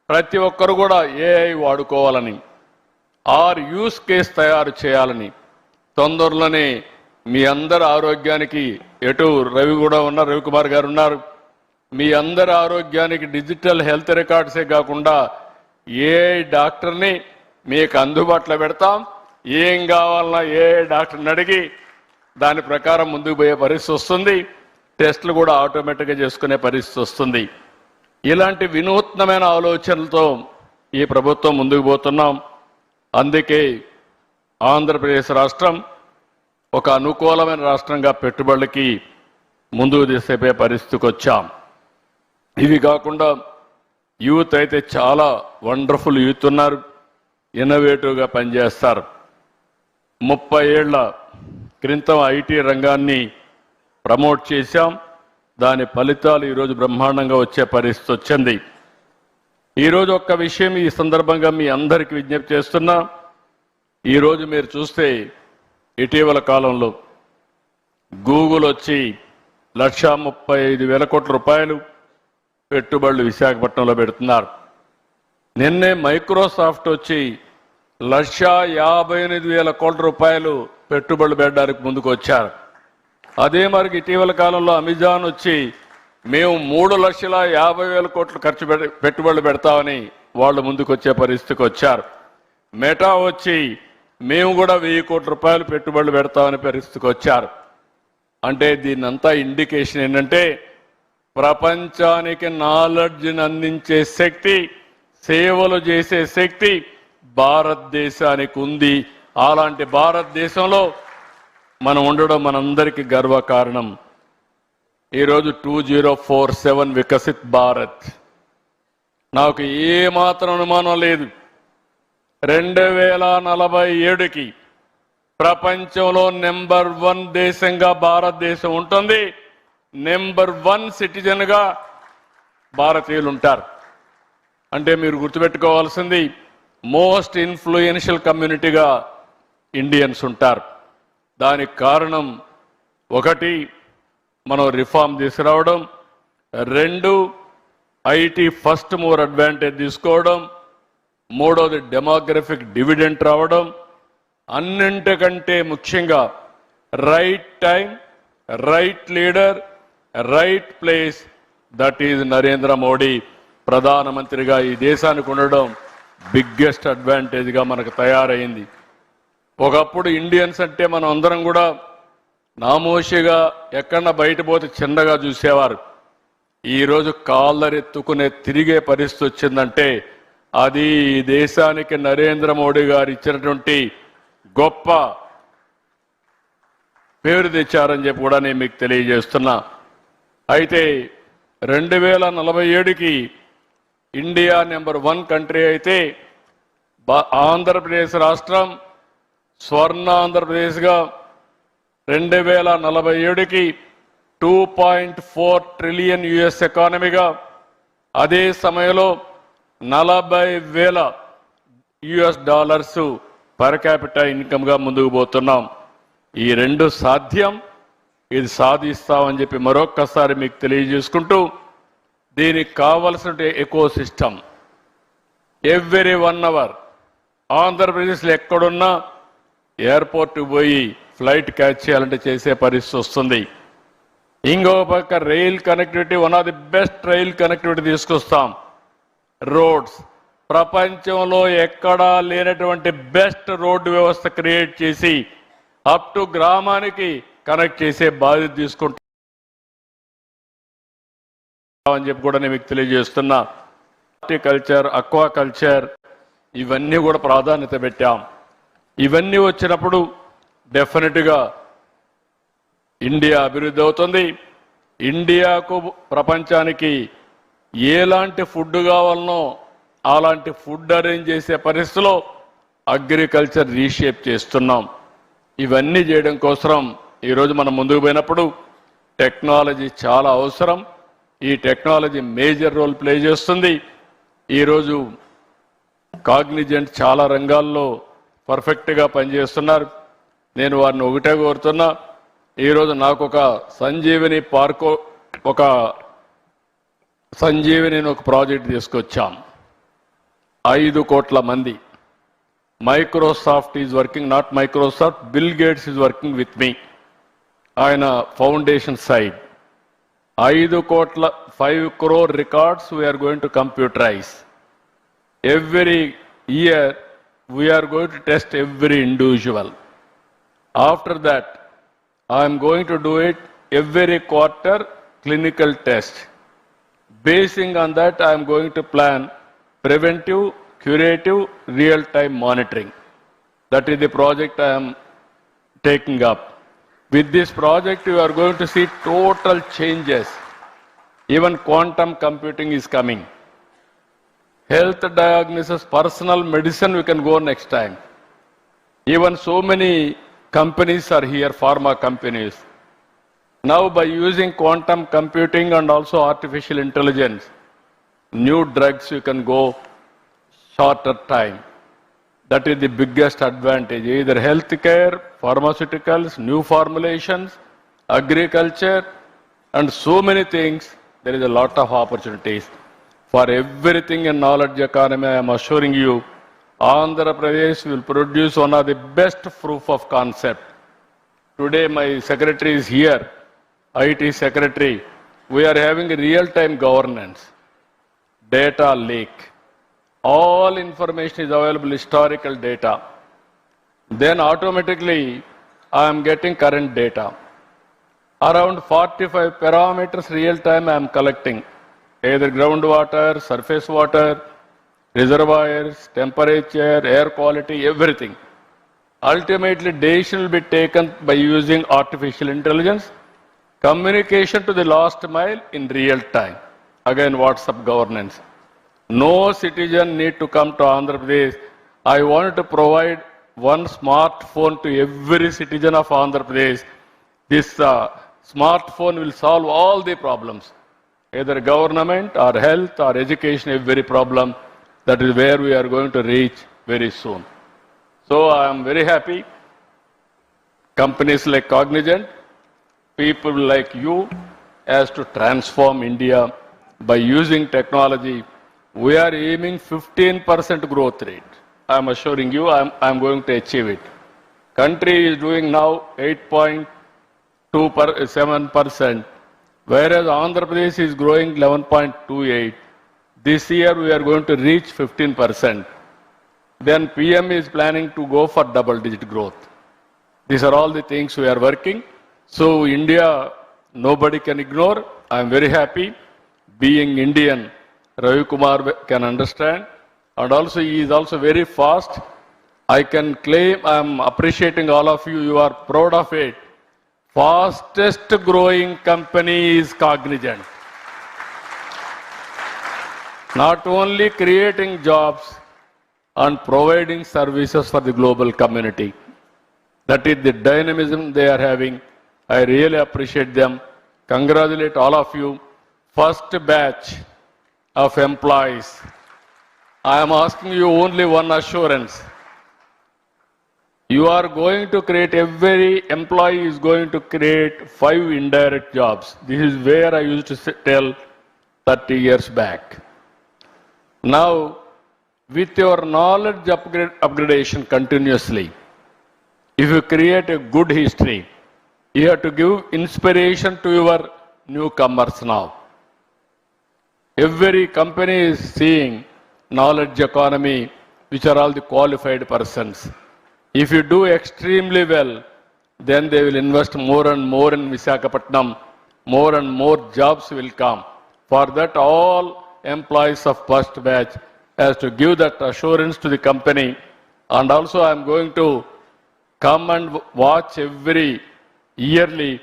A: ప్రతి ఒక్కరు కూడా ఏఐ వాడుకోవాలని, యూస్ కేస్ తయారు చేయాలని. తొందరలోనే మీ అందరి ఆరోగ్యానికి ఎటు రవి కూడా ఉన్నారు, రవికుమార్ గారు ఉన్నారు, మీ అందరి ఆరోగ్యానికి డిజిటల్ హెల్త్ రికార్డ్సే కాకుండా ఏఐ డాక్టర్ని మీకు అందుబాటులో పెడతాం. ఏం కావాలన్నా ఏఐ డాక్టర్ని అడిగి దాని ప్రకారం ముందుకు పోయే పరిస్థితి వస్తుంది. టెస్టులు కూడా ఆటోమేటిక్గా చేసుకునే పరిస్థితి వస్తుంది. ఇలాంటి వినూత్నమైన ఆలోచనలతో ఈ ప్రభుత్వం ముందుకు పోతున్నాం. అందుకే ఆంధ్రప్రదేశ్ రాష్ట్రం ఒక అనుకూలమైన రాష్ట్రంగా పెట్టుబడులకి ముందుకు తీసుకుపోయే పరిస్థితికి వచ్చాం. ఇవి కాకుండా యూత్ అయితే చాలా వండర్ఫుల్ యూత్ ఉన్నారు, ఇన్నోవేటివ్గా పనిచేస్తారు. 30 ఏళ్ల క్రితం ఐటీ రంగాన్ని ప్రమోట్ చేశాం. దాని ఫలితాలు ఈరోజు బ్రహ్మాండంగా వచ్చే పరిస్థితి వచ్చింది. ఈరోజు ఒక్క విషయం ఈ సందర్భంగా మీ అందరికీ విజ్ఞప్తి చేస్తున్నా. ఈరోజు మీరు చూస్తే ఇటీవల కాలంలో గూగుల్ వచ్చి 1,35,000 కోట్ల రూపాయలు పెట్టుబడులు విశాఖపట్నంలో పెడుతున్నారు. నిన్నే మైక్రోసాఫ్ట్ వచ్చి 1,58,000 కోట్ల రూపాయలు పెట్టుబడులు పెట్టడానికి ముందుకు వచ్చారు. అదే మరి ఇటీవల కాలంలో అమెజాన్ వచ్చి మేము 3,50,000 కోట్లు పెట్టుబడులు పెడతామని వాళ్ళు ముందుకు వచ్చే పరిస్థితికి వచ్చారు. మెటా వచ్చి మేము కూడా 1,000 కోట్ల రూపాయలు పెట్టుబడులు పెడతామని పరిస్థితికి వచ్చారు. అంటే దీన్నంతా ఇండికేషన్ ఏంటంటే ప్రపంచానికి నాలెడ్జ్ని అందించే శక్తి, సేవలు చేసే శక్తి భారతదేశానికి ఉంది. అలాంటి భారతదేశంలో మనం ఉండడం మనందరికీ గర్వకారణం. ఈరోజు 2047 వికసిత్ భారత్. నాకు ఏమాత్రం అనుమానం లేదు, 2047కి ప్రపంచంలో నెంబర్ 1 దేశంగా భారతదేశం ఉంటుంది. నెంబర్ 1 సిటిజన్గా భారతీయులు ఉంటారు. అంటే మీరు గుర్తుపెట్టుకోవాల్సింది మోస్ట్ ఇన్ఫ్లుయెన్షియల్ కమ్యూనిటీగా ఇండియన్స్ ఉంటారు. దానికి కారణం 1 మనం రిఫార్మ్ తీసుకురావడం, 2 ఐటీ ఫస్ట్ మూవర్ అడ్వాంటేజ్ తీసుకోవడం, 3వది డెమోగ్రఫిక్ డివిడెంట్ రావడం, అన్నింటికంటే ముఖ్యంగా right time right leader, right place, that is Narendra Modi ప్రధానమంత్రిగా ఈ దేశానికి ఉండడం బిగ్గెస్ట్ అడ్వాంటేజ్గా మనకు తయారైంది. ఒకప్పుడు ఇండియన్స్ అంటే మనం అందరం కూడా నామోషిగా ఎక్కడన్నా బయట పోతే చిన్నగా చూసేవారు. ఈరోజు కాళ్ళరెత్తుకునే తిరిగే పరిస్థితి వచ్చిందంటే అది ఈ దేశానికి నరేంద్ర మోడీ గారు ఇచ్చినటువంటి గొప్ప పేరు తెచ్చారని చెప్పి కూడా నేను మీకు తెలియజేస్తున్నా. అయితే 2047కి ఇండియా నెంబర్ 1 కంట్రీ అయితే ఆంధ్రప్రదేశ్ రాష్ట్రం స్వర్ణ ఆంధ్రప్రదేశ్గా 2047కి 2.4 ట్రిలియన్ యుఎస్ ఎకానమీగా, అదే సమయంలో 40,000 యుఎస్ డాలర్స్ పర్ క్యాపిటల్ ఇన్కమ్గా ముందుకు పోతున్నాం. ఈ రెండు సాధ్యం, ఇది సాధిస్తామని చెప్పి మరొక్కసారి మీకు తెలియజేసుకుంటూ, దీనికి కావలసిన ఎకో సిస్టమ్ ఎవ్రీ 1 అవర్ ఆంధ్రప్రదేశ్లో ఎక్కడున్నా ఎయిర్పోర్ట్కి పోయి ఫ్లైట్ క్యాచ్ చేయాలంటే చేసే పరిస్థితి వస్తుంది. ఇంకో పక్క rail connectivity, one of the best rail connectivity తీసుకొస్తాం. రోడ్స్ ప్రపంచంలో ఎక్కడా లేనటువంటి బెస్ట్ రోడ్డు వ్యవస్థ క్రియేట్ చేసి అప్ టు గ్రామానికి కనెక్ట్ చేసే బాధ్యత తీసుకుంటాం అని చెప్పి కూడా నేను మీకు తెలియజేస్తున్నా. హార్టికల్చర్, అక్వాకల్చర్ ఇవన్నీ కూడా ప్రాధాన్యత పెట్టాం. ఇవన్నీ వచ్చినప్పుడు డెఫినెట్గా ఇండియా అభివృద్ధి అవుతుంది. ఇండియాకు ప్రపంచానికి ఎలాంటి ఫుడ్ కావాలనో అలాంటి ఫుడ్ అరేంజ్ చేసే పరిస్థితిలో అగ్రికల్చర్ రీషేప్ చేస్తున్నాం. ఇవన్నీ చేయడం కోసం ఈరోజు మనం ముందుకు పోయినప్పుడు టెక్నాలజీ చాలా అవసరం. ఈ టెక్నాలజీ మేజర్ రోల్ ప్లే చేస్తుంది. ఈరోజు కాగ్నిజెంట్ చాలా రంగాల్లో పర్ఫెక్ట్గా పనిచేస్తున్నారు. నేను వారిని ఒకటే కోరుతున్నా, ఈరోజు నాకు ఒక సంజీవిని పార్కు, ఒక సంజీవిని ఒక ప్రాజెక్ట్ తీసుకొచ్చాం. 5 కోట్ల మంది. Microsoft is working, not Microsoft, Bill Gates is working with me. ఆయన foundation side 5 crore records we are going to computerize. Every year we are going to test every individual. After that, I am going to do it every quarter clinical test. Basing on that, I am going to plan preventive, curative, real-time monitoring. That is the project I am taking up. With this project, you are going to see total changes. Even quantum computing is coming. Health diagnosis, personal medicine, we can go next time. Even so many companies are here, pharma companies. Now by using quantum computing and also artificial intelligence, new drugs you can go shorter time. That is the biggest advantage. Either healthcare, pharmaceuticals, new formulations, agriculture, and so many things. There is a lot of opportunities. For everything in knowledge economy, I am assuring you, Andhra Pradesh will produce one of the best proof of concept. Today my secretary is here, IT secretary. We are having a real-time governance, data lake. All information is available, historical data. Then automatically I am getting current data. Around 45 parameters real time I am collecting. Either groundwater, surface water, reservoirs, temperature, air quality, everything. Ultimately decision will be taken by using artificial intelligence. Communication to the last mile in real time. Again, WhatsApp governance. No citizen need to come to Andhra Pradesh. I want to provide one smartphone to every citizen of Andhra Pradesh. This smartphone will solve all the problems, either government or health or education, every problem. That is where we are going to reach very soon. So I am very happy. Companies like Cognizant, people like you, as to transform India by using technology. We are aiming 15% growth rate. I am assuring you, I am going to achieve it. Country is doing now 7%, whereas Andhra Pradesh is growing 11.28. This year we are going to reach 15%. Then PM is planning to go for double-digit growth. These are all the things we are working. So India, nobody can ignore. I am very happy. Being Indian, Ravi Kumar can understand. And also he is also very fast. I can claim, I am appreciating all of you. You are proud of it. Fastest growing company is Cognizant. Not only creating jobs and providing services for the global community. That is the dynamism they are having. I really appreciate them. Congratulate all of you. First batch of employees. I am asking you only one assurance. You are going to create, every employee is going to create 5 indirect jobs. This is where I used to tell 30 years back. Now, with your knowledge upgradation continuously, if you create a good history, you have to give inspiration to your newcomers now. Every company is seeing knowledge economy, which are all the qualified persons. If you do extremely well, then they will invest more and more in Visakhapatnam. More and more jobs will come. For that, all employees of first batch has to give that assurance to the company. And also I am going to come and watch every yearly.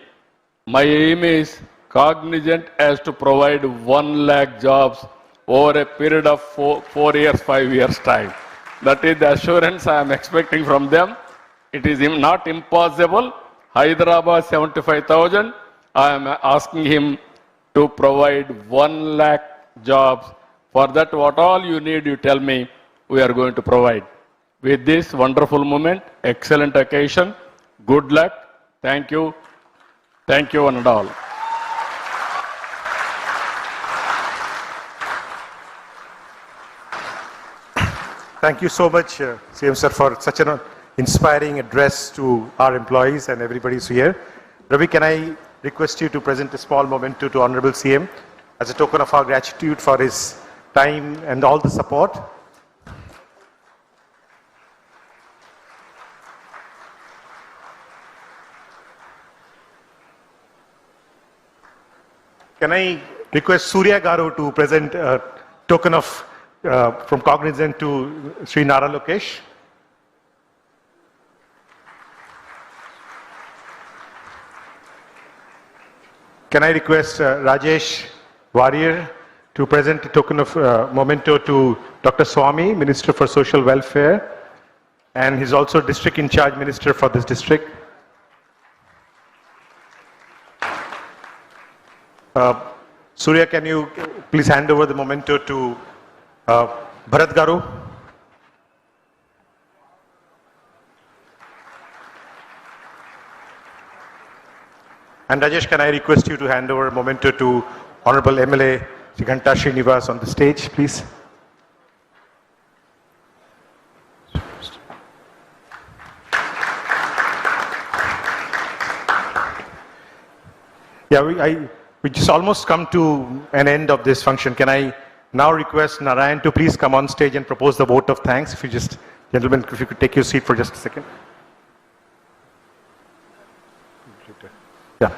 A: My aim is Cognizant has to provide 1 lakh jobs over a period of 4 years, 5 years time. That is the assurance I am expecting from them. It is not impossible. Hyderabad 75,000. I am asking him to provide 1 lakh jobs. For that, what all you need, you tell me, we are going to provide. With this wonderful moment, excellent occasion, good luck. Thank you. Thank you one and all.
G: Thank you so much, CM sir, for such an inspiring address to our employees and everybody who's here. Ravi, can I request you to present a small memento to Honorable CM as a token of our gratitude for his time and all the support. Can I request Surya Garu to present a token of from Cognizant to Sri Nara Lokesh? Can I request Rajesh Warrior to present a token of memento to Dr. Swami, Minister for Social Welfare, and he's also District in Charge Minister for this district. Surya, can you please hand over the memento to Bharat Garu? And Rajesh, can I request you to hand over a memento to Honorable MLA Ghanta Srinivas on the stage, please? Yeah, we just almost come to an end of this function. Can I now request Narayan to please come on stage and propose the vote of thanks? If you just, gentlemen, if you could take your seat for just a second. Yeah.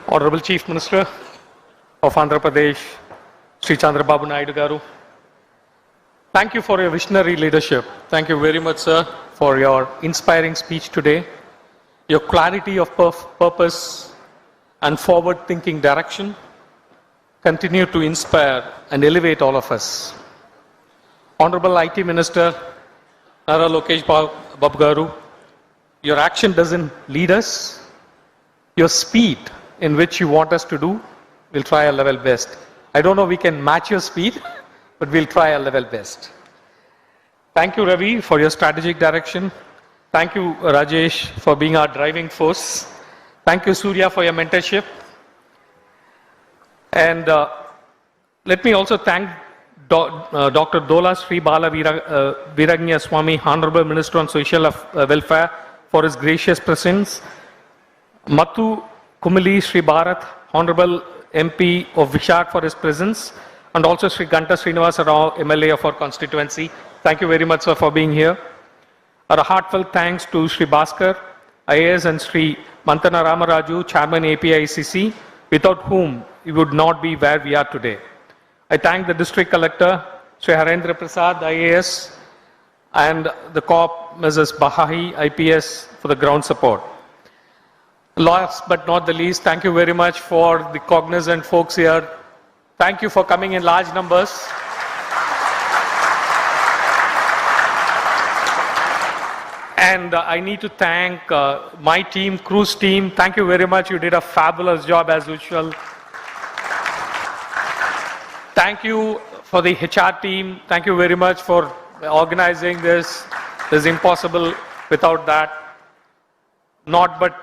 J: Honorable Chief Minister of Andhra Pradesh, Sri Chandra babu Garu, thank you for your visionary leadership. Thank you very much, sir, for your inspiring speech today. Your clarity of purpose and forward-thinking direction continue to inspire and elevate all of us. Honorable IT Minister Nara Lokesh Babu Garu, your action doesn't lead us. Your speed in which you want us to do, we'll try our level best. I don't know we can match your speed, but we'll try our level best. Thank you, Ravi, for your strategic direction. Thank you, Rajesh, for being our driving force. Thank you, Surya, for your mentorship. And let me also thank Dr. Dola Sri Bala Viragnya Swami, Honorable Minister on Social Welfare, for his gracious presence. Mathu Kumali Sri Bharat, Honorable MP of Vishak, for his presence. And also Sri Ganta Srinivasa Rao, MLA of our constituency. Thank you very much, sir, for being here. Our heartfelt thanks to Sri Bhaskar, IAS, and Sri Mantana Ramaraju, Chairman APICC, without whom we would not be where we are today. I thank the District Collector, Sri Harendra Prasad, IAS, and the COP, Mrs. Bahahi, IPS, for the ground support. Last but not the least, thank you very much for the cognizant folks here. Thank you for coming in large numbers. And I need to thank my team, cruise team. Thank you very much. You did a fabulous job as usual. Thank you for the HR team. Thank you very much for organizing this. This is impossible without that. Not but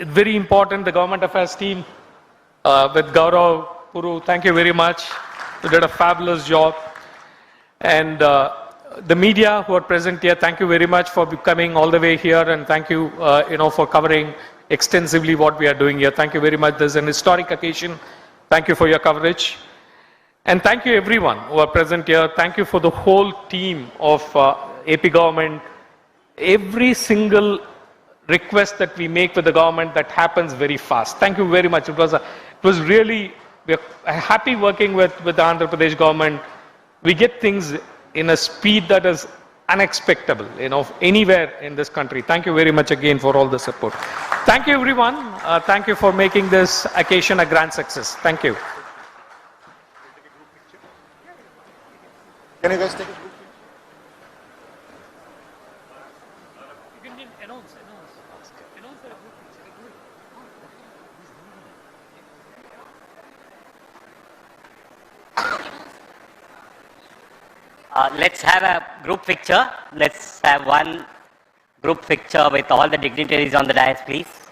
J: very important, the government affairs team with Gaurav Puru. Thank you very much. You did a fabulous job. And the media who are present here, thank you very much for coming all the way here, and thank you, for covering extensively what we are doing here. Thank you very much. This is an historic occasion. Thank you for your coverage. And thank you everyone who are present here. Thank you for the whole team of AP government. Every single request that we make with the government, that happens very fast. Thank you very much. It was really, we're happy working with the Andhra Pradesh government. We get things in a speed that is unexpected, anywhere in this country. Thank you very much again for all the support. Thank you everyone. Thank you for making this occasion a grand success. Thank you.
C: Can you guys take a group?
K: Let's have a group picture. Let's have one group picture with all the dignitaries on the dais, please.